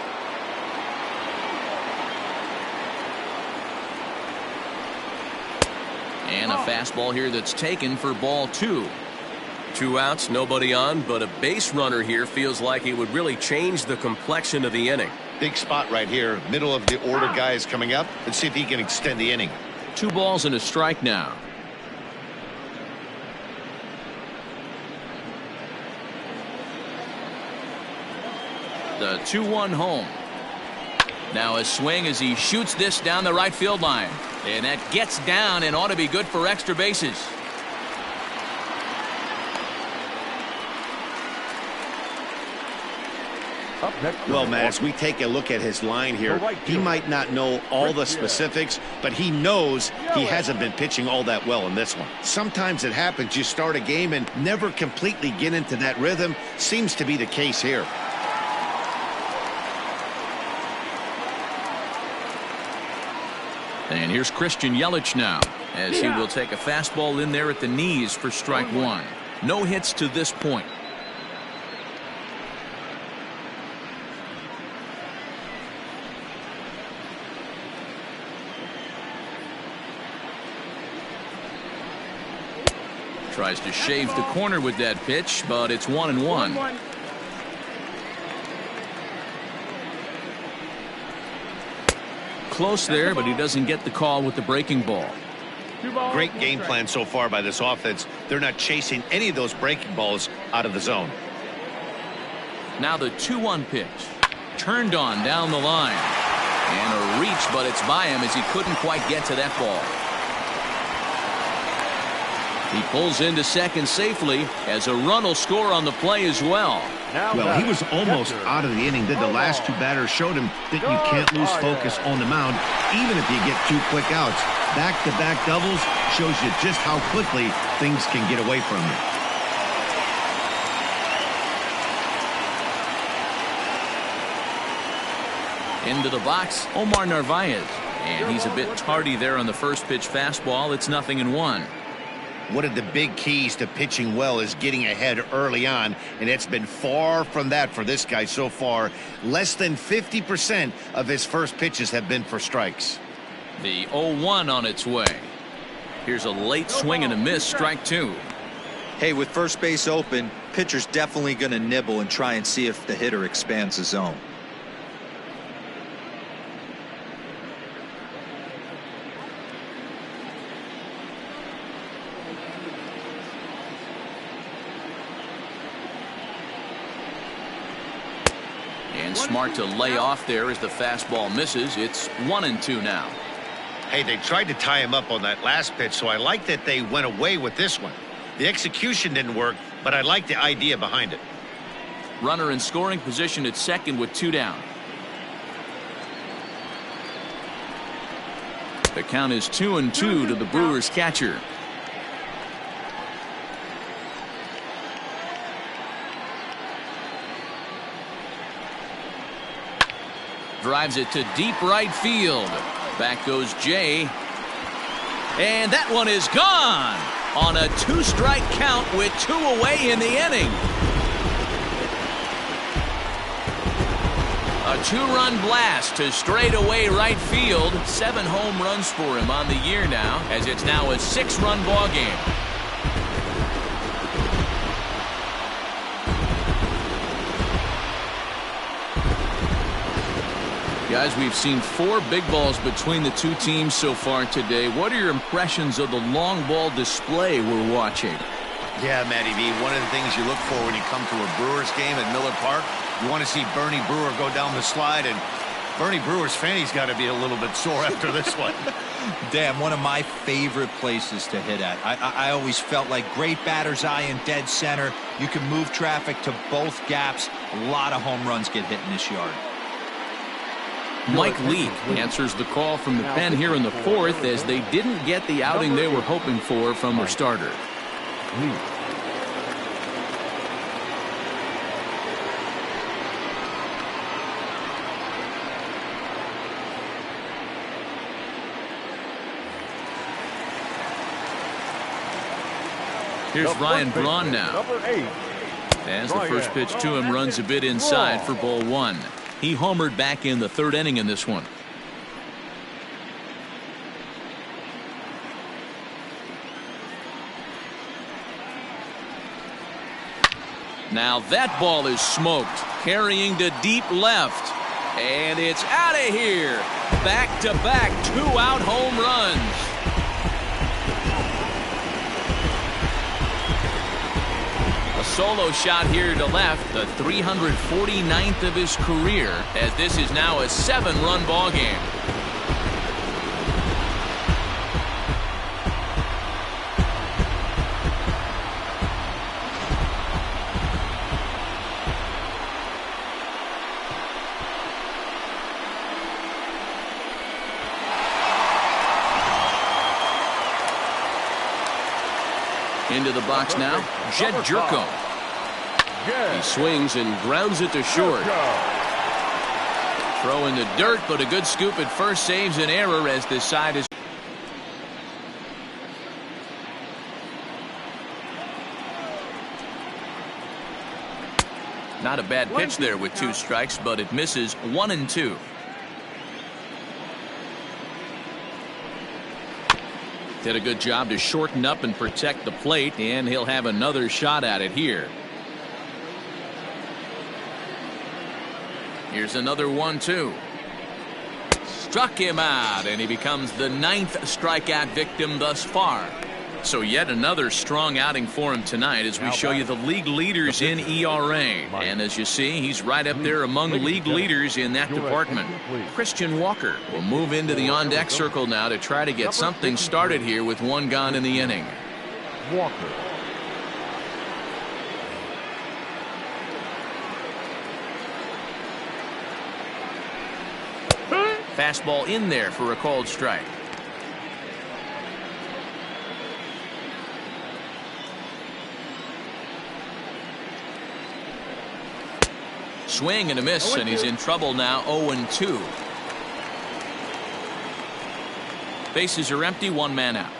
And a fastball here that's taken for ball 2. 2 outs, nobody on, but a base runner here feels like it would really change the complexion of the inning. Big spot right here. Middle of the order guy is coming up. Let's see if he can extend the inning. 2 balls and a strike now. The 2-1 home. Now a swing as he shoots this down the right field line. And that gets down and ought to be good for extra bases. Well, Matt, as we take a look at his line here, he might not know all the specifics, but he knows he hasn't been pitching all that well in this one. Sometimes it happens. You start a game and never completely get into that rhythm. Seems to be the case here. And here's Christian Yelich now, as he will take a fastball in there at the knees for strike 1. No hits to this point. Tries to shave the corner with that pitch, but it's 1-1. Close there, but he doesn't get the call with the breaking ball. Great game plan so far by this offense. They're not chasing any of those breaking balls out of the zone. Now the 2-1 pitch. Turned on down the line. And a reach, but it's by him as he couldn't quite get to that ball. He pulls into second safely as a run will score on the play as well. Well, he was almost out of the inning. Did the last 2 batters showed him that you can't lose focus on the mound, even if you get 2 quick outs. Back-to-back doubles shows you just how quickly things can get away from you. Into the box, Omar Narvaez. And he's a bit tardy there on the first pitch fastball. It's 0-1. One of the big keys to pitching well is getting ahead early on, and it's been far from that for this guy so far. Less than 50% of his first pitches have been for strikes. The 0-1 on its way. Here's a late swing and a miss, strike 2. Hey, with first base open, pitcher's definitely going to nibble and try and see if the hitter expands the zone. Smart to lay off there as the fastball misses. It's 1-2 now. Hey, they tried to tie him up on that last pitch, so I like that they went away with this one. The execution didn't work, but I like the idea behind it. Runner in scoring position at second with 2 down. The count is 2-2 to the Brewers catcher. Drives it to deep right field. Back goes Jay. And that one is gone on a 2-strike count with 2 away in the inning. A 2-run blast to straightaway right field. 7 home runs for him on the year now, as it's now a 6-run ball game. Guys, we've seen 4 big balls between the 2 teams so far today. What are your impressions of the long ball display we're watching? Yeah, Matty V, one of the things you look for when you come to a Brewers game at Miller Park, you want to see Bernie Brewer go down the slide, and Bernie Brewer's fanny's got to be a little bit sore after this one. Damn, one of my favorite places to hit at. I always felt like great batter's eye in dead center. You can move traffic to both gaps. A lot of home runs get hit in this yard. Mike Leake answers the call from the pen here in the 4th as they didn't get the outing they were hoping for from their starter. Here's Ryan Braun now. Number 8. As the first pitch to him runs a bit inside for ball 1. He homered back in the 3rd inning in this one. Now that ball is smoked, carrying to deep left. And it's out of here. Back-to-back 2-out home runs. A solo shot here to left, the 349th of his career, as this is now a 7-run ball game. Into the box now, Jed Jerko. He swings and grounds it to short. Throw in the dirt, but a good scoop at first saves an error as this side is. Not a bad pitch there with 2 strikes, but it misses 1-2. Did a good job to shorten up and protect the plate, and he'll have another shot at it here. Here's another 1-2. Struck him out, and he becomes the 9th strikeout victim thus far. So yet another strong outing for him tonight as we show you the league leaders in ERA. And as you see, he's right up there among league leaders in that department. Christian Walker will move into the on-deck circle now to try to get something started here with 1 gone in the inning. Walker. Fastball in there for a called strike. Swing and a miss, and he's in trouble now. 0-2. Bases are empty, 1 man out.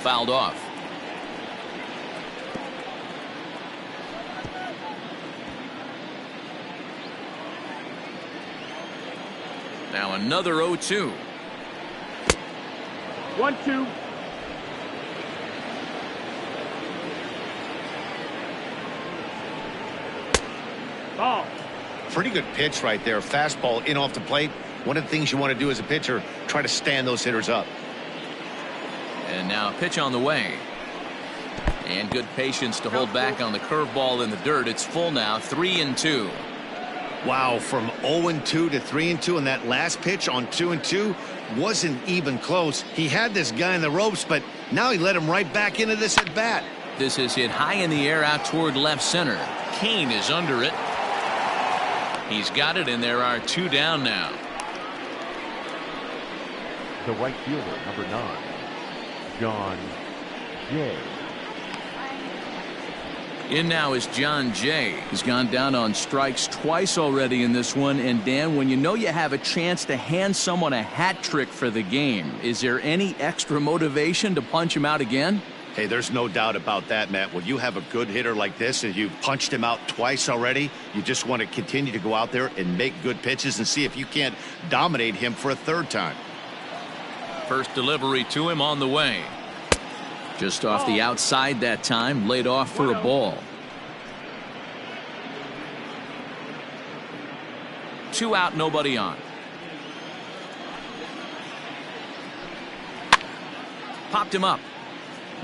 Fouled off. Now another 0-2. 1-2. Ball. Pretty good pitch right there. Fastball in off the plate. One of the things you want to do as a pitcher, try to stand those hitters up. And now a pitch on the way. And good patience to hold back on the curveball in the dirt. It's full now, 3-2. Wow, from 0-2 to 3-2, and that last pitch on 2-2 wasn't even close. He had this guy in the ropes, but now he let him right back into this at bat. This is hit high in the air out toward left center. Cain is under it. He's got it, and there are 2 down now. The right fielder, number 9, John Jay. In now is John Jay. He's gone down on strikes twice already in this one. And Dan, when you know you have a chance to hand someone a hat trick for the game, is there any extra motivation to punch him out again? Hey, there's no doubt about that, Matt. When you have a good hitter like this and you've punched him out twice already, you just want to continue to go out there and make good pitches and see if you can't dominate him for a 3rd time. First delivery to him on the way. Just off the outside that time, laid off for a ball. 2 out, nobody on. Popped him up.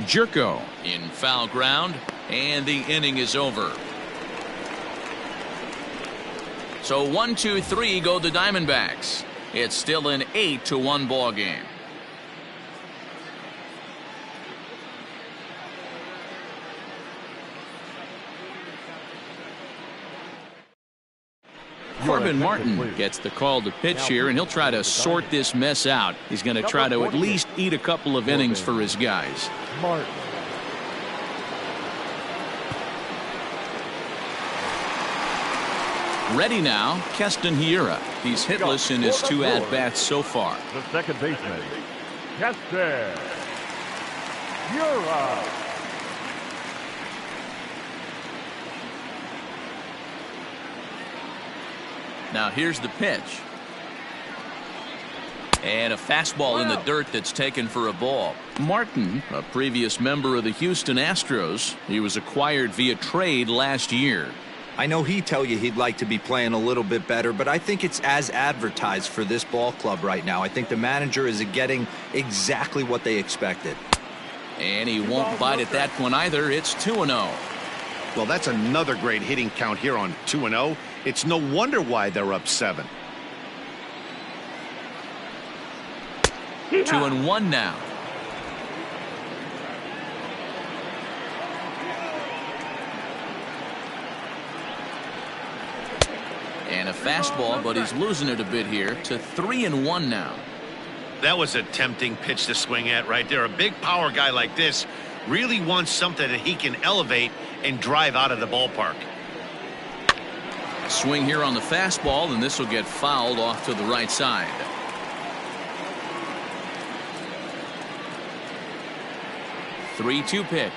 Jerko in foul ground, and the inning is over. So 1-2-3 go the Diamondbacks. It's still an 8-1 ball game. Corbin Martin gets the call to pitch here, and he'll try to sort this mess out. He's going to try to at least eat a couple of innings for his guys. Martin. Ready now, Keston Hiura. He's hitless in his 2 at-bats so far. The second baseman, Chapter. You're up. Now here's the pitch. And a fastball in the dirt that's taken for a ball. Martin, a previous member of the Houston Astros, he was acquired via trade last year. I know he'd tell you he'd like to be playing a little bit better, but I think it's as advertised for this ball club right now. I think the manager is getting exactly what they expected. And he won't bite at that one either. It's 2-0. Well, that's another great hitting count here on 2-0. It's no wonder why they're up 7. 2-1 now. And a fastball, but he's losing it a bit here to 3-1 now. That was a tempting pitch to swing at right there. A big power guy like this really wants something that he can elevate and drive out of the ballpark. Swing here on the fastball, and this will get fouled off to the right side. Three-two pitch.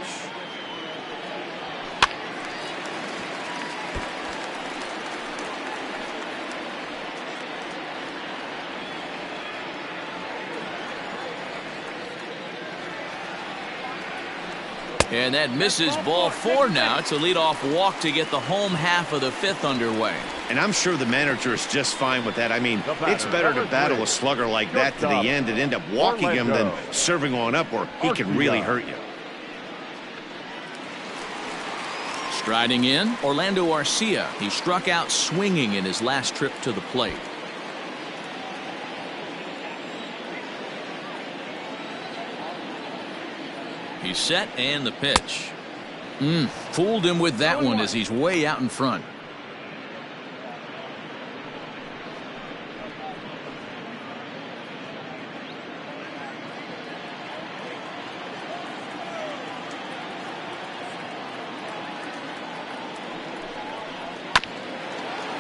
And that misses. Ball 4 now. It's a leadoff walk to get the home half of the 5th underway. And I'm sure the manager is just fine with that. I mean, it's better to battle a slugger like that to the end and end up walking him than serving on up where he can really hurt you. Striding in, Orlando Arcia. He struck out swinging in his last trip to the plate. He's set, and the pitch. Fooled him with that one as he's way out in front.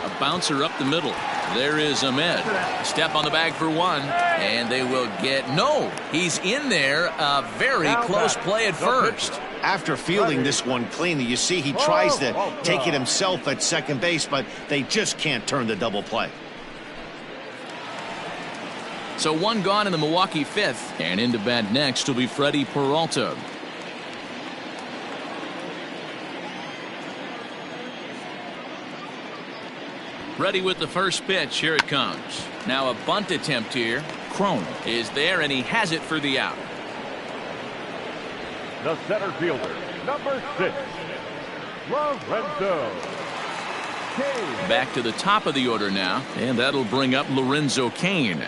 A bouncer up the middle. There is Ahmed. Step on the bag for 1, and they will get no. He's in there. A very close play at first. After fielding this one cleanly, you see he tries to take it himself at second base, but they just can't turn the double play. So 1 gone in the Milwaukee 5th, and into bat next will be Freddy Peralta. Ready with the first pitch. Here it comes. Now a bunt attempt here. Crone is there, and he has it for the out. The center fielder, number 6, Lorenzo Cain. Back to the top of the order now, and that'll bring up Lorenzo Cain.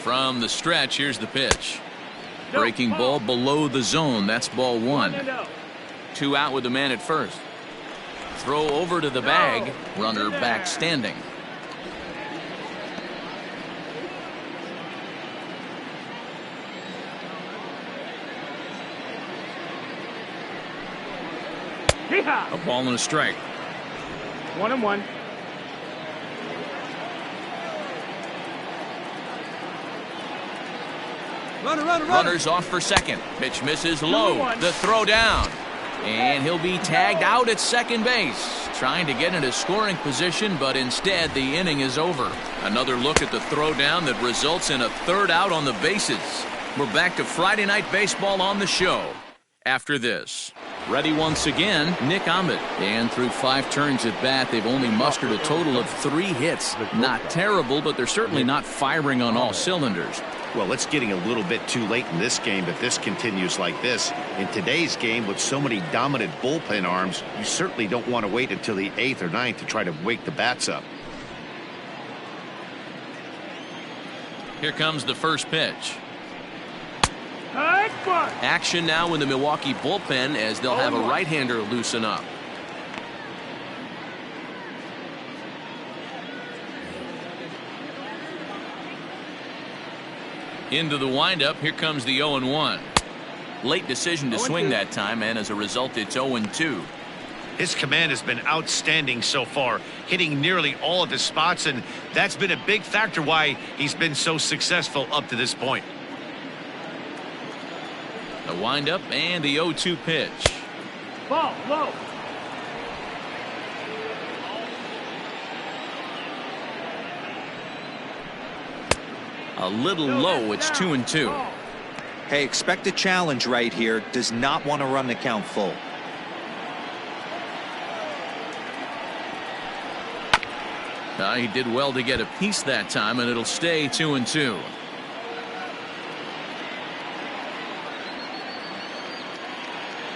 From the stretch, here's the pitch. Breaking ball below the zone. That's ball 1. 2 out with the man at first. Throw over to the bag. Runner back standing. A ball and a strike. 1-1. Runners off for second. Pitch misses low. The throw down. And he'll be tagged out at second base. Trying to get into scoring position, but instead the inning is over. Another look at the throw down that results in a 3rd out on the bases. We're back to Friday Night Baseball on the show after this. Ready once again, Nick Ahmed. And through 5 turns at bat, they've only mustered a total of 3 hits. Not terrible, but they're certainly not firing on all cylinders. Well, it's getting a little bit too late in this game if this continues like this. In today's game, with so many dominant bullpen arms, you certainly don't want to wait until the 8th or 9th to try to wake the bats up. Here comes the first pitch. Action now in the Milwaukee bullpen as they'll have a right-hander loosen up. Into the windup. Here comes the 0-1. Late decision to swing that time, and as a result, it's 0-2. His command has been outstanding so far, hitting nearly all of his spots, and that's been a big factor why he's been so successful up to this point. The windup and the 0-2 pitch. Ball low. A little low. It's 2-2. Hey, expect a challenge right here. Does not want to run the count full. He did well to get a piece that time, and it'll stay 2-2.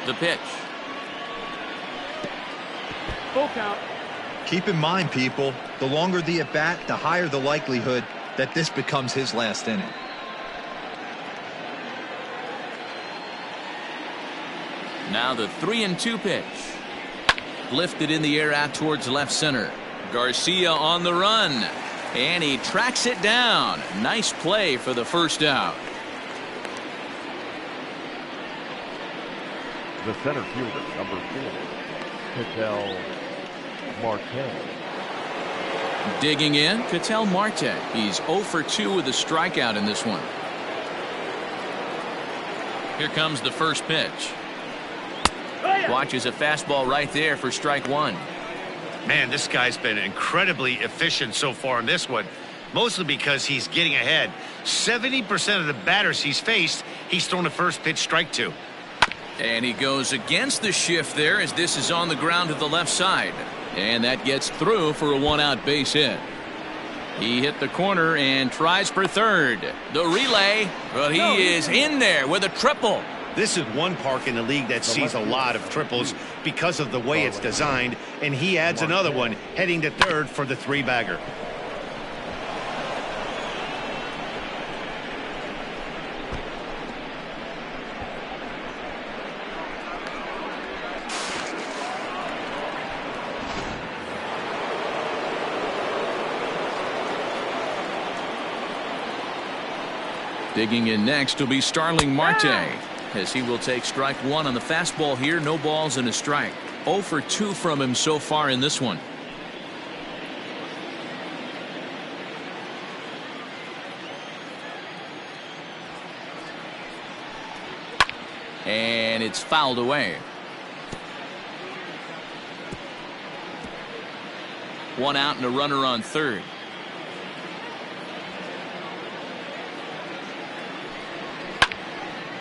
The pitch. Full count. Keep in mind, people, the longer the at-bat, the higher the likelihood that this becomes his last inning. Now the 3-2 pitch. Lifted in the air out towards left center. Garcia on the run, and he tracks it down. Nice play for the first out. The center fielder, number 4, Marte. Digging in, Marte. He's 0 for 2 with a strikeout in this one. Here comes the first pitch. Watches a fastball right there for strike one. Man, this guy's been incredibly efficient so far in this one, mostly because he's getting ahead. 70% of the batters he's faced, he's thrown a first pitch strike to. And he goes against the shift there as this is on the ground to the left side. And that gets through for a one-out base hit. He hit the corner and tries for third. The relay, but he is in there with a triple. This is one park in the league that sees a lot of triples because of the way it's designed, and he adds another one heading to third for the three-bagger. Digging in next will be Starling Marte, as he will take strike one on the fastball here. No balls and a strike. 0 for 2 from him so far in this one. And it's fouled away. One out and a runner on third.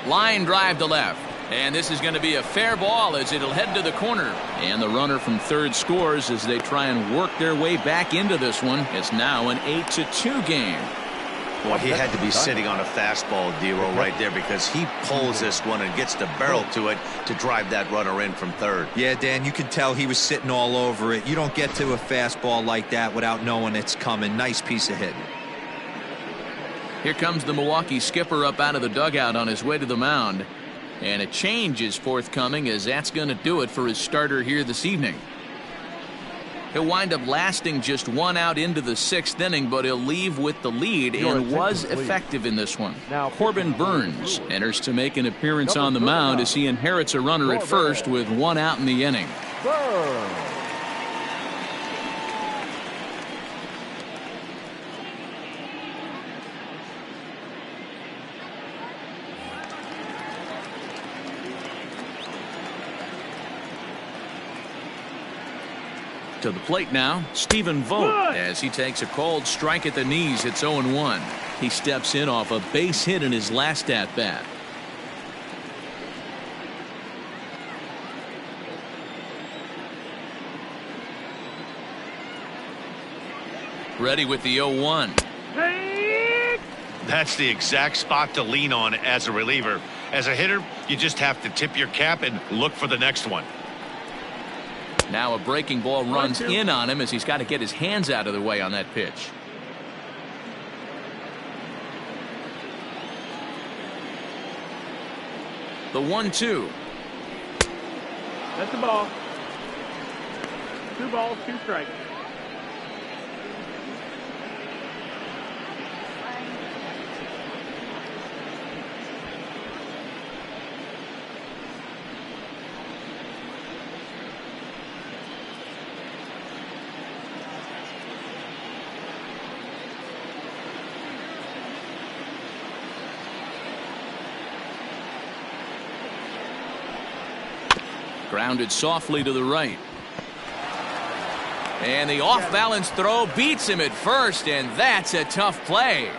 Line drive to left, and this is going to be a fair ball as it'll head to the corner, and the runner from third scores as they try and work their way back into this one. It's now an 8-2 game. Boy, he had to be sitting on a fastball, Dero, right there, because he pulls this one and gets the barrel to it to drive that runner in from third. Yeah, Dan, you can tell he was sitting all over it. You don't get to a fastball like that without knowing it's coming. Nice piece of hitting. Here comes the Milwaukee skipper up out of the dugout on his way to the mound. And a change is forthcoming, as that's going to do it for his starter here this evening. He'll wind up lasting just one out into the 6th inning, but he'll leave with the lead and was effective in this one. Corbin Burns enters to make an appearance on the mound as he inherits a runner at first with one out in the inning. To the plate now, Stephen Vogt, as he takes a called strike at the knees. It's 0-1. He steps in off a base hit in his last at-bat. Ready with the 0-1. That's the exact spot to lean on as a reliever. As a hitter, you just have to tip your cap and look for the next one. Now a breaking ball runs in on him as he's got to get his hands out of the way on that pitch. The 1-2. That's the ball. 2 balls, 2 strikes. Grounded softly to the right. And the off-balance throw beats him at first, and that's a tough play.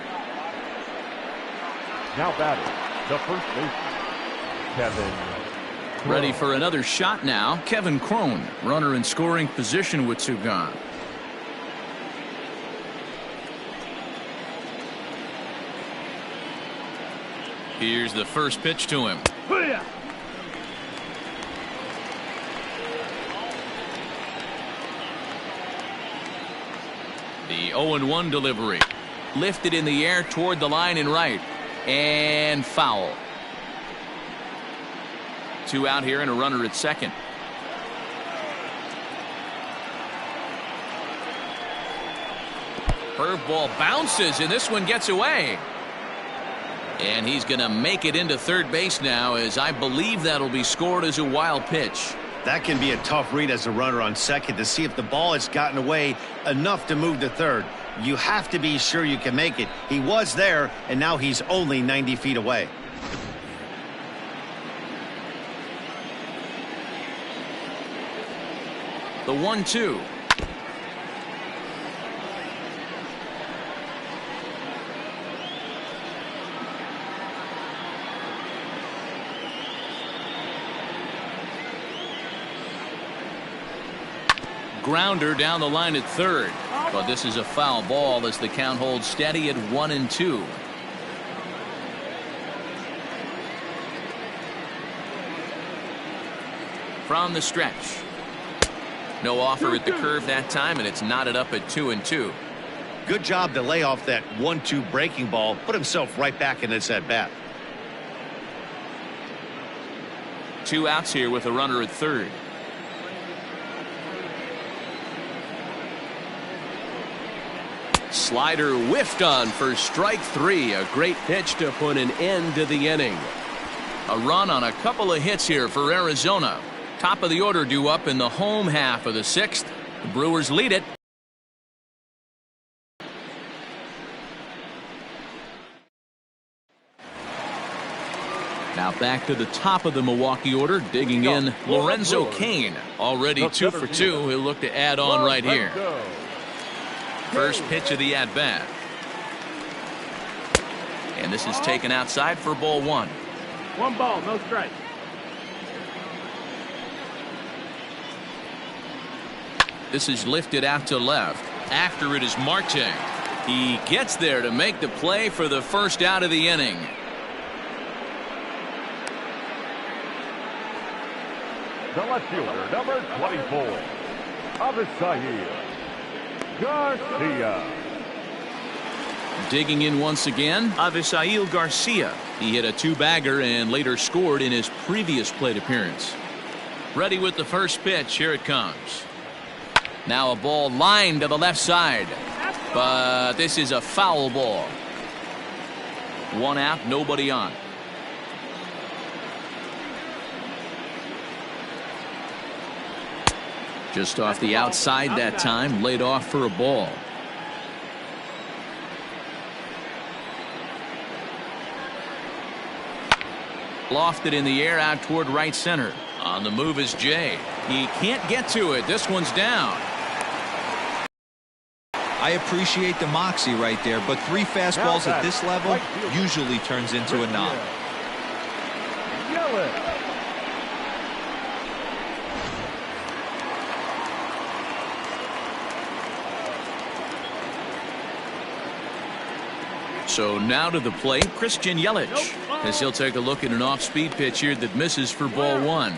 Now batting, the first baseman, Kevin. Ready for another shot now, Kevin Crone. Runner in scoring position with two gone. Here's the first pitch to him. The 0-1 delivery. Lifted in the air toward the line and right. And foul. Two out here and a runner at second. Curveball bounces and this one gets away. And he's going to make it into third base now, as I believe that'll be scored as a wild pitch. That can be a tough read as a runner on second to see if the ball has gotten away enough to move to third. You have to be sure you can make it. He was there, and now he's only 90 feet away. The 1-2. Grounder down the line at third, but this is a foul ball as the count holds steady at 1-2. From the stretch. No offer at the curve that time, and it's knotted up at 2-2. Good job to lay off that 1-2 breaking ball, put himself right back in this at bat. Two outs here with a runner at third. Slider whiffed on for strike three. A great pitch to put an end to the inning. A run on a couple of hits here for Arizona. Top of the order due up in the home half of the sixth. The Brewers lead it. Now back to the top of the Milwaukee order, digging in Lorenzo Cain. Already 2 for 2. He'll look to add on right here. First pitch of the at-bat. And this is taken outside for ball one. 1 ball, no strike. This is lifted out to left. After it is Marte. He gets there to make the play for the first out of the inning. The left fielder, number 24, Avisail Garcia. Digging in once again, Avisail Garcia. He hit a two-bagger and later scored in his previous plate appearance. Ready with the first pitch. Here it comes. Now a ball lined to the left side. But this is a foul ball. 1 out, nobody on. Just off the outside that time, laid off for a ball. Lofted in the air out toward right center. On the move is Jay. He can't get to it. This one's down. I appreciate the moxie right there, but 3 fastballs at this level usually turns into a knock. So now to the plate, Christian Yelich, as he'll take a look at an off-speed pitch here that misses for ball one.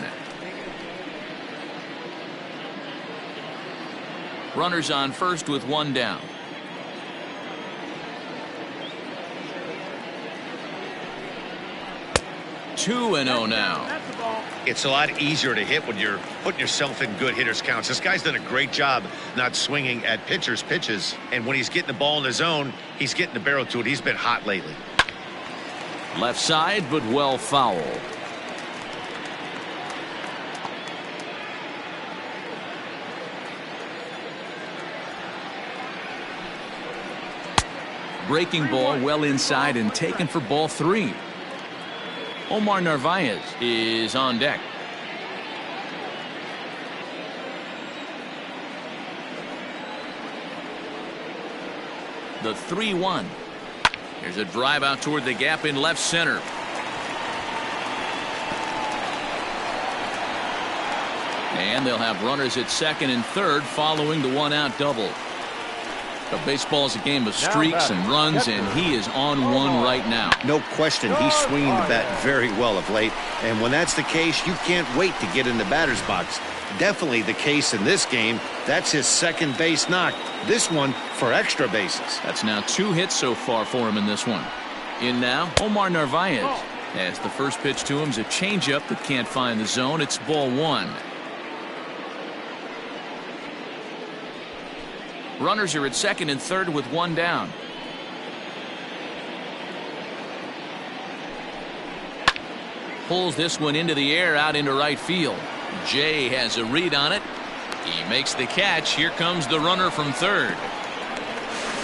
Runners on first with 1 down. Two and 0 now. It's a lot easier to hit when you're putting yourself in good hitters counts. This guy's done a great job not swinging at pitchers' pitches. And when he's getting the ball in the zone, he's getting the barrel to it. He's been hot lately. Left side, but well foul. Breaking ball well inside and taken for ball 3. Omar Narvaez is on deck. the 3-1. Here's a drive out toward the gap in left center. And they'll have runners at second and third following the one-out double. But baseball is a game of streaks and runs, and he is on one right now. No question, he's swinging the bat very well of late. And when that's the case, you can't wait to get in the batter's box. Definitely the case in this game. That's his second base knock. This one for extra bases. That's now 2 hits so far for him in this one. In now, Omar Narvaez. As the first pitch to him is a changeup that can't find the zone. It's ball 1. Runners are at second and third with 1 down. Pulls this one into the air out into right field. Jay has a read on it. He makes the catch. Here comes the runner from third.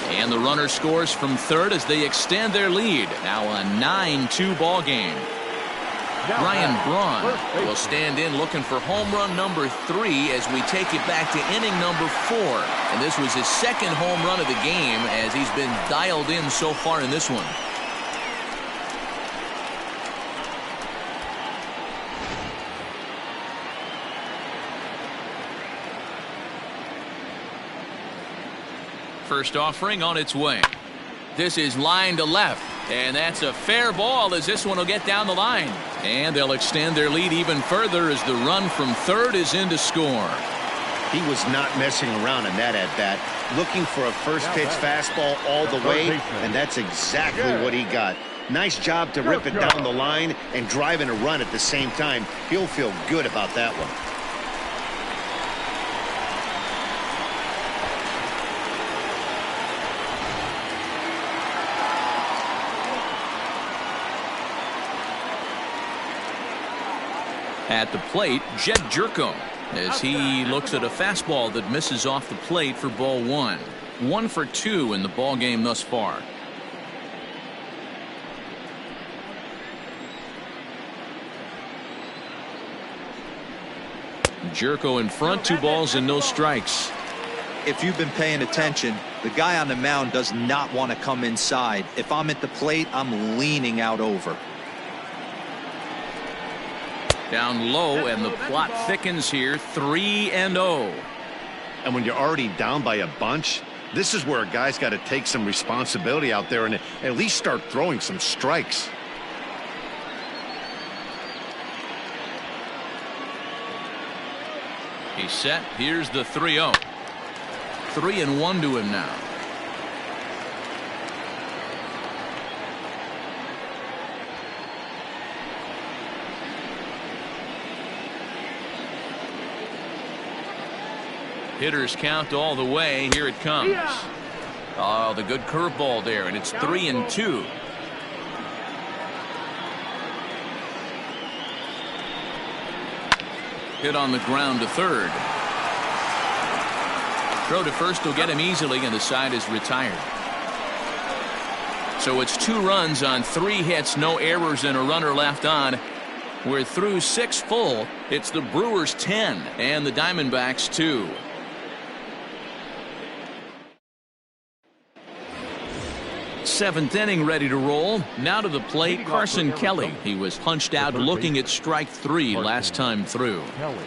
And the runner scores from third as they extend their lead. Now a 9-2 ball game. Brian Braun will stand in looking for home run number 3 as we take it back to inning number 4. And this was his second home run of the game as he's been dialed in so far in this one. First offering on its way. This is line to left, and that's a fair ball as this one will get down the line. And they'll extend their lead even further as the run from third is in to score. He was not messing around in that at-bat, looking for a first pitch fastball all the way, and that's exactly what he got. Nice job to rip it down the line and drive in a run at the same time. He'll feel good about that one. At the plate, Jed Jerko, as he looks at a fastball that misses off the plate for ball 1. 1 for 2 in the ball game thus far. Jerko in front, 2 balls and no strikes. If you've been paying attention, the guy on the mound does not want to come inside. If I'm at the plate, I'm leaning out over. Down low, and the plot thickens here. 3-0. And when you're already down by a bunch, this is where a guy's got to take some responsibility out there and at least start throwing some strikes. He's set. Here's the 3-0. 3-1 to him now. Hitters count all the way. Here it comes. Oh, the good curveball there, and it's 3-2. Hit on the ground to third. Throw to first will get him easily, and the side is retired. So it's 2 runs on 3 hits, no errors, and a runner left on. We're through 6 full. It's the Brewers 10 and the Diamondbacks 2. Seventh inning ready to roll. Now to the plate, Carson Kelly. He was punched out looking at strike 3 last time through.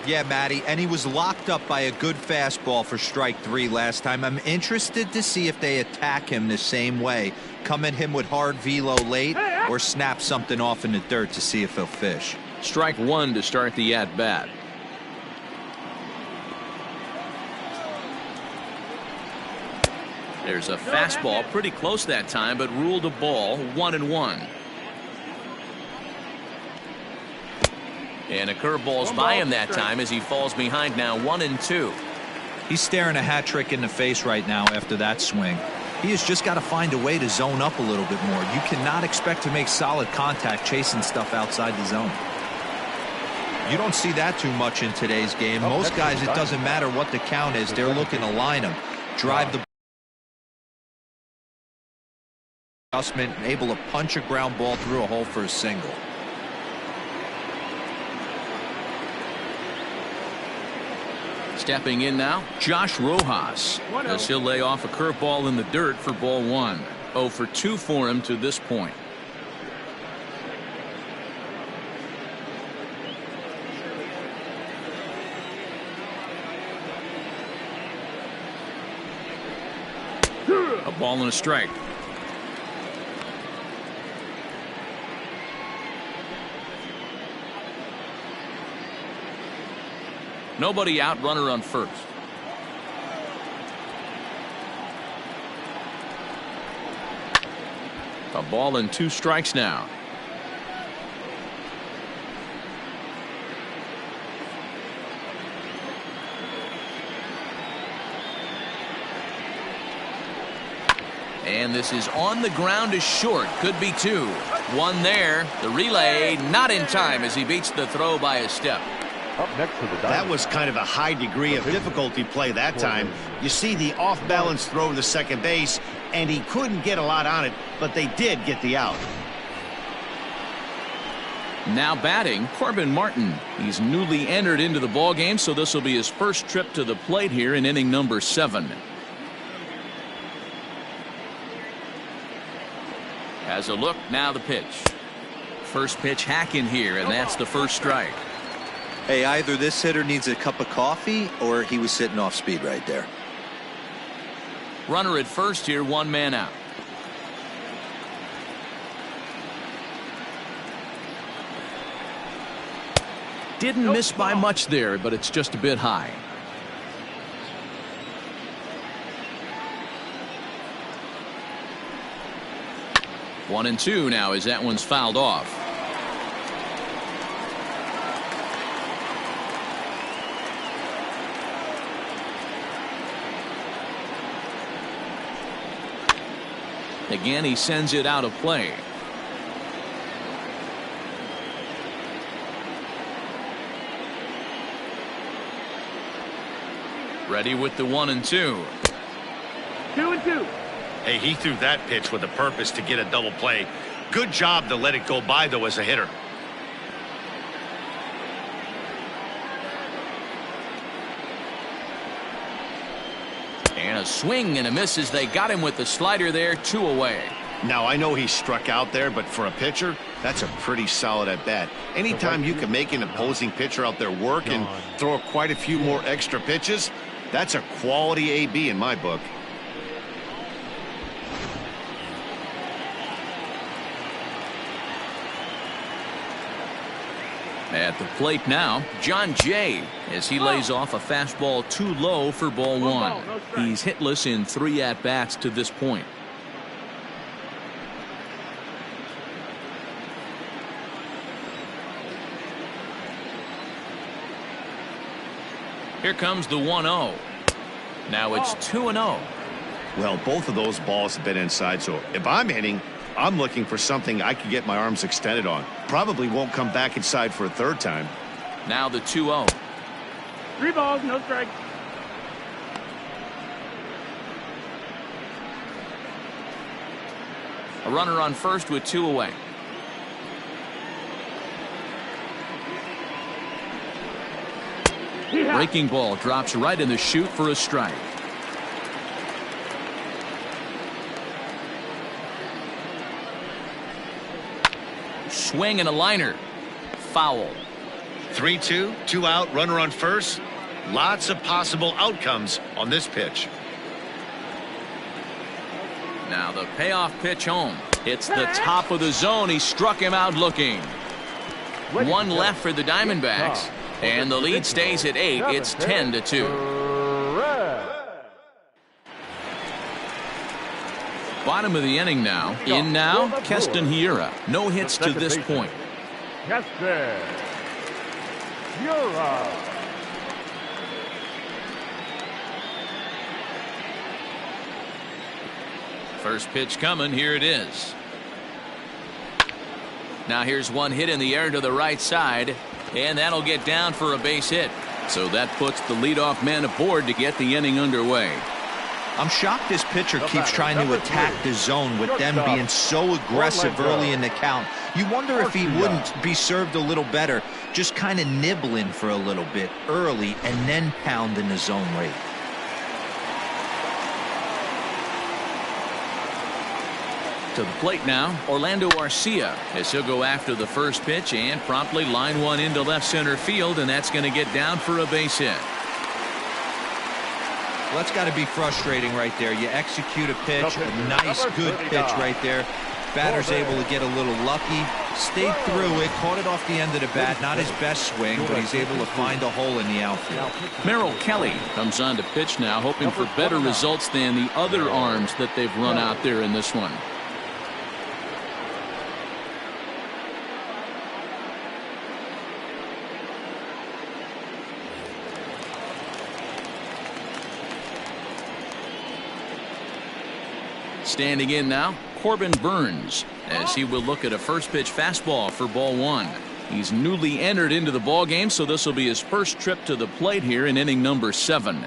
Yeah, Matty, and he was locked up by a good fastball for strike 3 last time. I'm interested to see if they attack him the same way. Come at him with hard velo late or snap something off in the dirt to see if he'll fish. Strike 1 to start the at-bat. There's a fastball pretty close that time, but ruled a ball. 1-1. And a curveball's by him that time as he falls behind now. 1-2. He's staring a hat trick in the face right now after that swing. He has just got to find a way to zone up a little bit more. You cannot expect to make solid contact chasing stuff outside the zone. You don't see that too much in today's game. Most guys, it doesn't matter what the count is. They're looking to line him, drive the adjustment, able to punch a ground ball through a hole for a single. Stepping in now, Josh Rojas, as he'll lay off a curveball in the dirt for ball 1. 0 for 2 for him to this point. A ball and a strike. Nobody out, runner on first. A ball and 2 strikes now. And this is on the ground is short. Could be 2. 1 there. The relay not in time as he beats the throw by a step. Up next for the Diamondbacks. That was kind of a high degree of difficulty play that time. You see the off-balance throw to second base, and he couldn't get a lot on it, but they did get the out. Now batting, Corbin Martin. He's newly entered into the ballgame, so this will be his first trip to the plate here in inning number 7. Has a look, now the pitch. First pitch hack in here, and that's the first strike. Hey, either this hitter needs a cup of coffee or he was sitting off speed right there. Runner at first here, 1 man out. Didn't miss by much there, but it's just a bit high. One and 2 now as that one's fouled off. Again, he sends it out of play. Ready with the 1 and 2. 2 and 2. Hey, he threw that pitch with a purpose to get a double play. Good job to let it go by, though, as a hitter. And a swing and a miss as they got him with the slider there, 2 away. Now, I know he struck out there, but for a pitcher, that's a pretty solid at bat. Anytime you can make an opposing pitcher out there work and throw quite a few more extra pitches, that's a quality AB in my book. At the plate now, John Jay, as he lays off a fastball too low for ball 1. He's hitless in 3 at-bats to this point. Here comes the 1-0. Now it's 2-0. Well, both of those balls have been inside, so if I'm hitting, I'm looking for something I can get my arms extended on. Probably won't come back inside for a 3rd time. Now the 2-0. 3 balls, no strikes. A runner on first with 2 away. Breaking ball drops right in the chute for a strike. Swing and a liner. Foul. 3-2, 2 out, runner on first. Lots of possible outcomes on this pitch. Now the payoff pitch home. It's the top of the zone. He struck him out looking. 1 left for the Diamondbacks. And the lead stays at 8. It's 10-2. Bottom of the inning now. In now, Keston Hiura. No hits to this point. Keston Hiura. First pitch coming. Here it is. Now here's one hit in the air to the right side. And that'll get down for a base hit. So that puts the leadoff man aboard to get the inning underway. I'm shocked this pitcher keeps trying to attack the zone with them being so aggressive early in the count. You wonder if he wouldn't be served a little better, just kind of nibbling for a little bit early and then pounding the zone rate. To the plate now, Orlando Arcia, as he'll go after the first pitch and promptly line one into left center field, and that's going to get down for a base hit. Well, that's got to be frustrating right there. You execute a pitch, a nice, good pitch right there. Batter's able to get a little lucky, stayed through it, caught it off the end of the bat. Not his best swing, but he's able to find a hole in the outfield. Merrill Kelly comes on to pitch now, hoping for better results than the other arms that they've run out there in this one. Standing in now, Corbin Burns, as he will look at a first pitch fastball for ball one. He's newly entered into the ball game, so this will be his first trip to the plate here in inning number 7.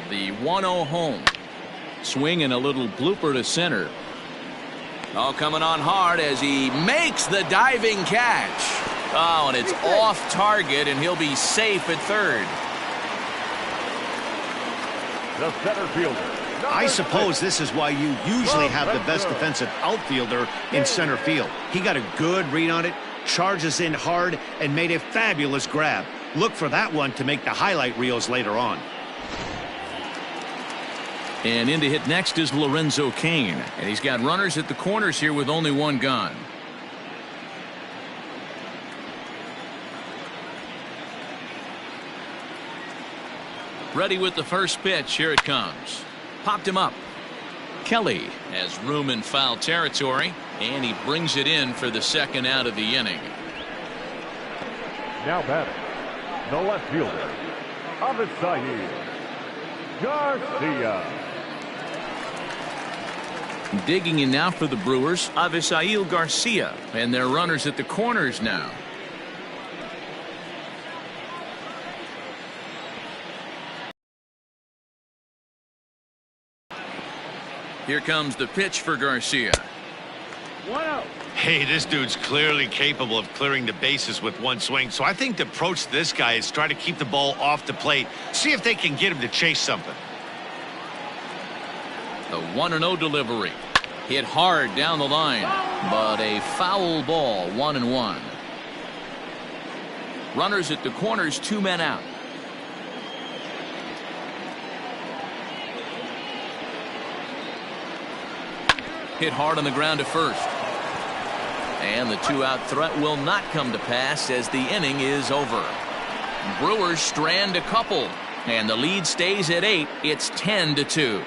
The 1-0 home. Swing and a little blooper to center. All coming on hard as he makes the diving catch. Oh, and it's off target, and he'll be safe at third. The center fielder. I suppose this is why you usually have the best defensive outfielder in center field. He got a good read on it, charges in hard, and made a fabulous grab. Look for that one to make the highlight reels later on. And in to hit next is Lorenzo Cain, and he's got runners at the corners here with only one gone. Ready with the first pitch. Here it comes. Popped him up. Kelly has room in foul territory, and he brings it in for the second out of the inning. Now batting, the left fielder, Avisail Garcia. Digging in now for the Brewers, Avisail Garcia, and their runners at the corners now. Here comes the pitch for Garcia. 1-0. Hey, this dude's clearly capable of clearing the bases with one swing. So I think the approach to this guy is try to keep the ball off the plate. See if they can get him to chase something. The 1-0 delivery. Hit hard down the line, but a foul ball, 1-1. Runners at the corners, 2 men out. Hit hard on the ground to first. And the 2-out threat will not come to pass as the inning is over. Brewers strand a couple, and the lead stays at 8. It's 10-2.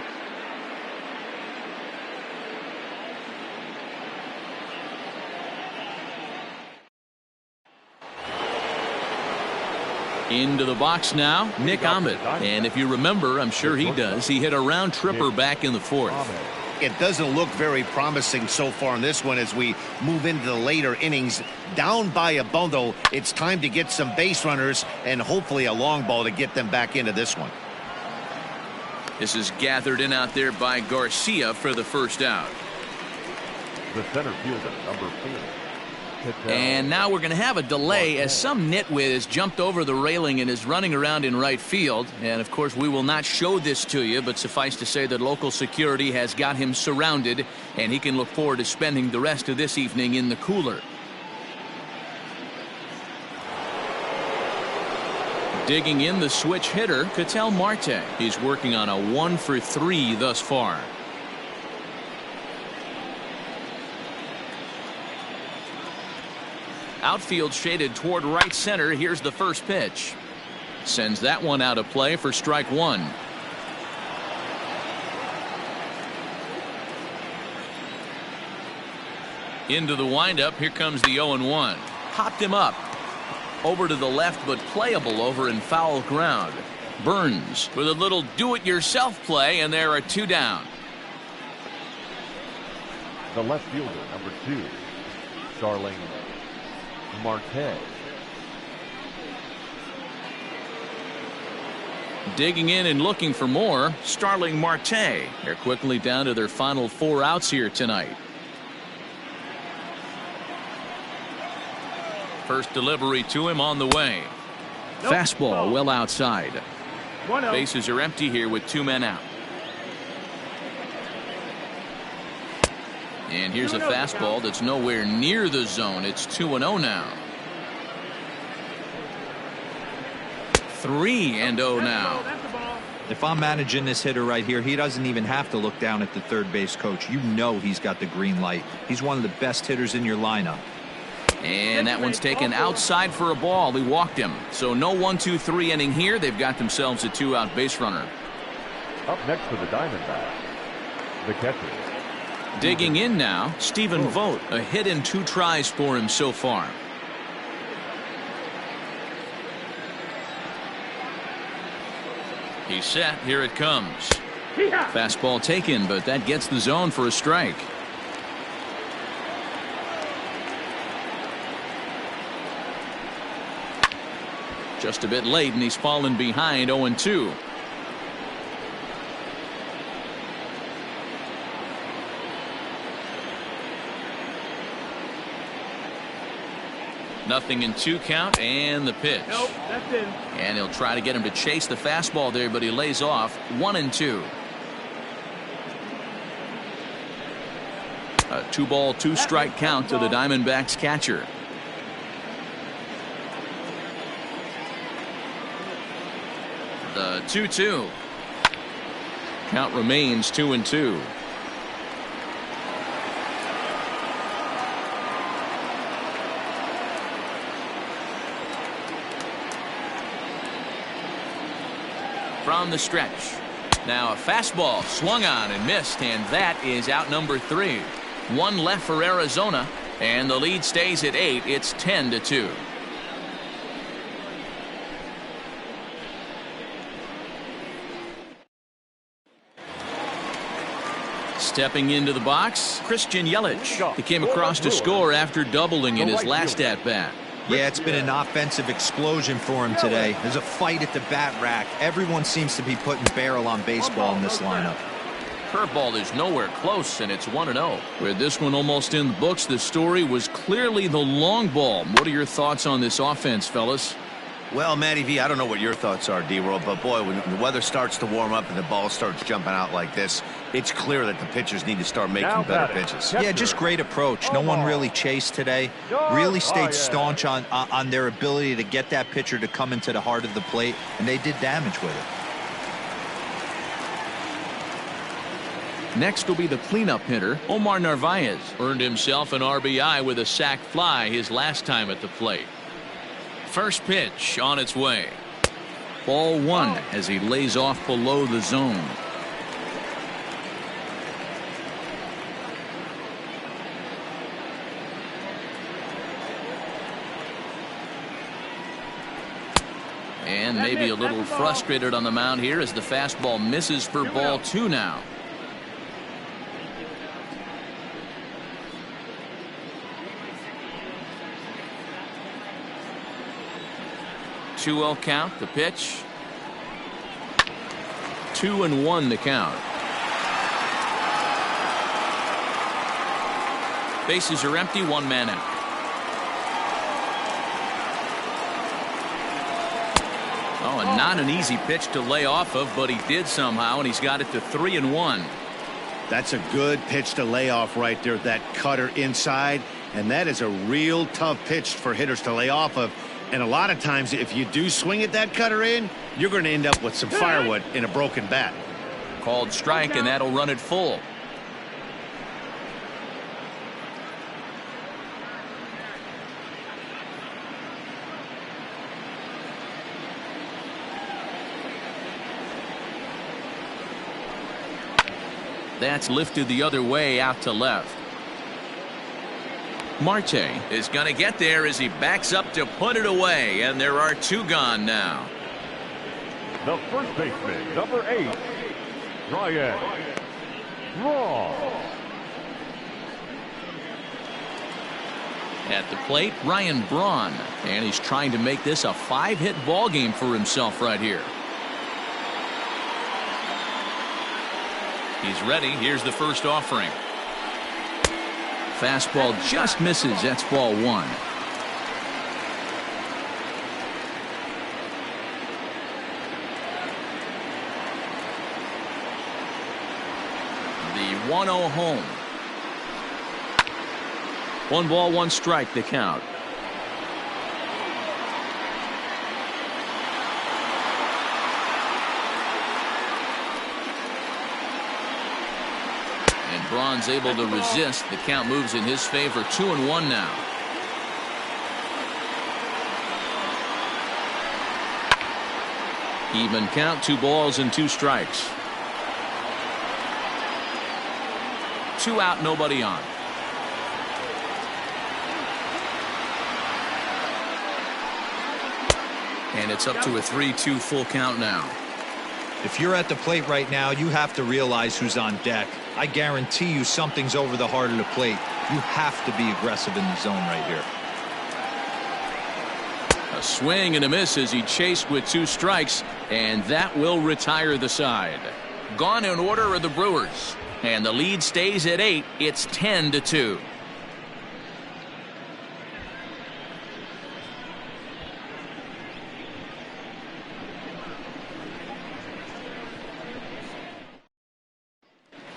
Into the box now, Nick Ahmed. And if you remember, I'm sure he does, he hit a round tripper back in the 4th. It doesn't look very promising so far in this one as we move into the later innings. Down by a bundle, it's time to get some base runners and hopefully a long ball to get them back into this one. This is gathered in out there by Garcia for the first out. The center fielder, number 4. And now we're going to have a delay as some nitwit has jumped over the railing and is running around in right field. And of course we will not show this to you, but suffice to say that local security has got him surrounded, and he can look forward to spending the rest of this evening in the cooler. Digging in the switch hitter, Starling Marte. He's working on a 1-for-3 thus far. Outfield shaded toward right center. Here's the first pitch. Sends that one out of play for strike 1. Into the windup. Here comes the 0-1. Popped him up. Over to the left, but playable over in foul ground. Burns with a little do-it-yourself play, and there are 2 down. The left fielder, number 2, Starling Marte. Digging in and looking for more, Starling Marte. They're quickly down to their final 4 outs here tonight. First delivery to him on the way. Fastball well outside. Bases are empty here with 2 men out. And here's a fastball that's nowhere near the zone. It's 2-0 now. 3-0 now. If I'm managing this hitter right here, he doesn't even have to look down at the third base coach. You know he's got the green light. He's one of the best hitters in your lineup. And that one's taken outside for a ball. He walked him. So no 1-2-3 inning here. They've got themselves a 2-out base runner. Up next for the Diamondbacks, the catcher. Digging in now, Stephen Vogt. A hit and 2 tries for him so far. He's set. Here it comes. Fastball taken, but that gets the zone for a strike. Just a bit late, and he's fallen behind 0-2. Nothing in 2 count, and the pitch. Nope, that's in. And he'll try to get him to chase the fastball there, but he lays off 1-2. A 2-ball, 2-strike count to the Diamondbacks catcher. The 2-2. Count remains 2-2. From the stretch. Now a fastball swung on and missed, and that is out number 3. 1 left for Arizona, and the lead stays at 8. It's 10-2. Stepping into the box, Christian Yelich. He came across to score after doubling in his last at-bat. Yeah, it's been an offensive explosion for him today. There's a fight at the bat rack. Everyone seems to be putting barrel on baseball in this lineup. Curveball is nowhere close, and it's 1-0. With this one almost in the books, the story was clearly the long ball. What are your thoughts on this offense, fellas? Well, Matty V, I don't know what your thoughts are, D-Roll, but boy, when the weather starts to warm up and the ball starts jumping out like this, it's clear that the pitchers need to start making better pitches. Yeah, just great approach. No one really chased today. Really stayed staunch on their ability to get that pitcher to come into the heart of the plate, and they did damage with it. Next will be the cleanup hitter, Omar Narvaez. Earned himself an RBI with a sac fly his last time at the plate. First pitch on its way. Ball 1 as he lays off below the zone. And maybe a little frustrated on the mound here as the fastball misses for ball 2 now. Count, the pitch. 2-1 the count. Bases are empty, 1 man out. Oh, and not an easy pitch to lay off of, but he did somehow, and he's got it to 3-1. That's a good pitch to lay off right there, that cutter inside, and that is a real tough pitch for hitters to lay off of. And a lot of times, if you do swing at that cutter in, you're going to end up with some firewood in a broken bat. Called strike, and that'll run it full. That's lifted the other way out to left. Marte is going to get there as he backs up to put it away, and there are 2 gone now. The first baseman, number 8, Ryan Braun. At the plate, Ryan Braun, and he's trying to make this a 5-hit ball game for himself right here. He's ready. Here's the first offering. Fastball just misses. That's ball one. The 1-0 home. 1 ball, 1 strike, the count. And Braun's able to resist. The count moves in his favor. 2-1 now. Even count. 2 balls and 2 strikes. 2 out, nobody on. And it's up to a 3-2 full count now. If you're at the plate right now, you have to realize who's on deck. I guarantee you something's over the heart of the plate. You have to be aggressive in the zone right here. A swing and a miss as he chased with 2 strikes, and that will retire the side. Gone in order are the Brewers, and the lead stays at 8. It's 10-2.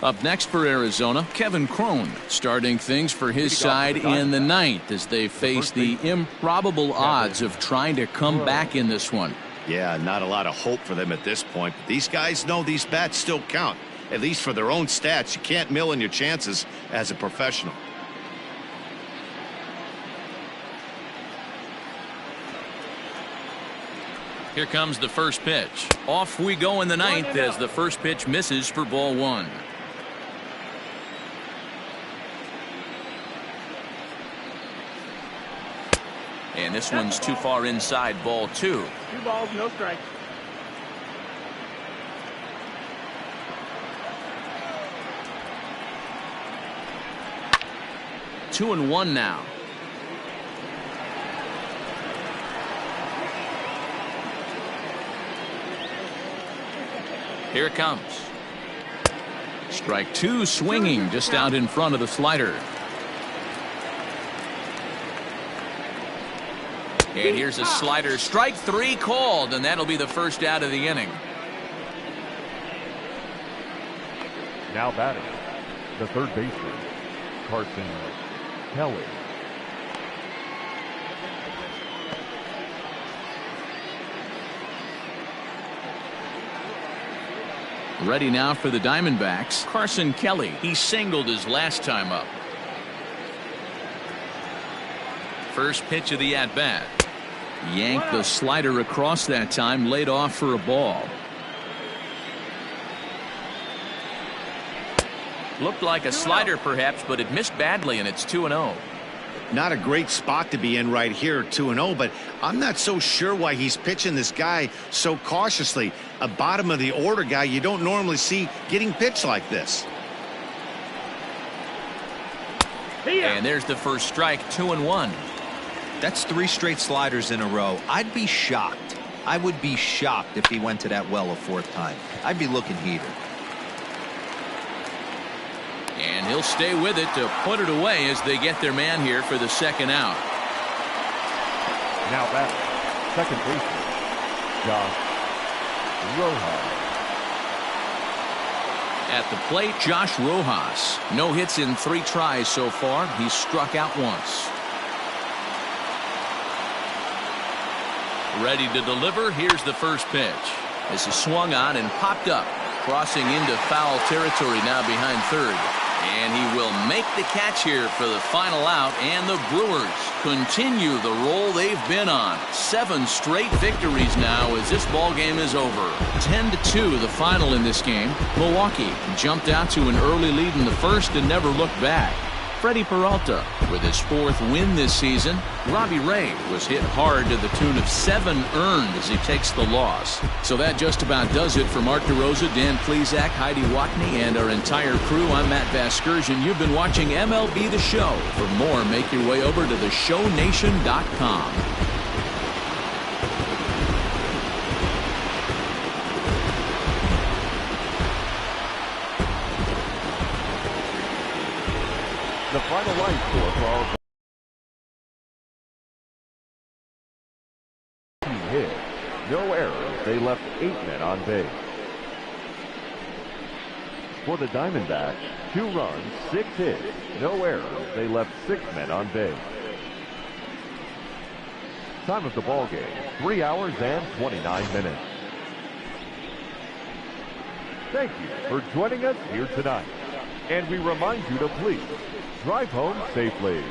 Up next for Arizona, Kevin Cron starting things for his side in the 9th as they face the improbable odds of trying to come back in this one. Yeah, not a lot of hope for them at this point. But these guys know these bats still count, at least for their own stats. You can't mill in your chances as a professional. Here comes the first pitch. Off we go in the 9th as the first pitch misses for ball 1. And this one's too far inside, ball 2. 2 balls, no strikes. Two and 1 now. Here it comes. Strike 2 swinging just out in front of the slider. And here's a slider. Strike 3 called, and that'll be the first out of the inning. Now batting, the third baseman, Carson Kelly. Ready now for the Diamondbacks, Carson Kelly. He singled his last time up. First pitch of the at-bat. Yanked the slider across that time, laid off for a ball. Looked like a slider perhaps, but it missed badly, and it's 2-0. Not a great spot to be in right here, 2-0, but I'm not so sure why he's pitching this guy so cautiously. A bottom of the order guy you don't normally see getting pitched like this. And there's the first strike, 2-1. That's 3 straight sliders in a row. I'd be shocked. I would be shocked if he went to that well a 4th time. I'd be looking heated. And he'll stay with it to put it away as they get their man here for the second out. Now batting, second baseman, Josh Rojas. At the plate, Josh Rojas. No hits in 3 tries so far. He's struck out once. Ready to deliver. Here's the first pitch. This is swung on and popped up. Crossing into foul territory now behind third. And he will make the catch here for the final out. And the Brewers continue the roll they've been on. 7 straight victories now as this ball game is over. 10-2 the final in this game. Milwaukee jumped out to an early lead in the first and never looked back. Freddy Peralta with his 4th win this season. Robby Ray was hit hard to the tune of 7 earned as he takes the loss. So that just about does it for Mark DeRosa, Dan Plesac, Heidi Watney, and our entire crew. I'm Matt Vasgersian. You've been watching MLB The Show. For more, make your way over to theshownation.com. The final line score for our hit. No errors. They left 8 men on base. For the Diamondbacks, 2 runs, 6 hits, no errors. They left 6 men on base. Time of the ball game, 3 hours and 29 minutes. Thank you for joining us here tonight. And we remind you to please drive home safely.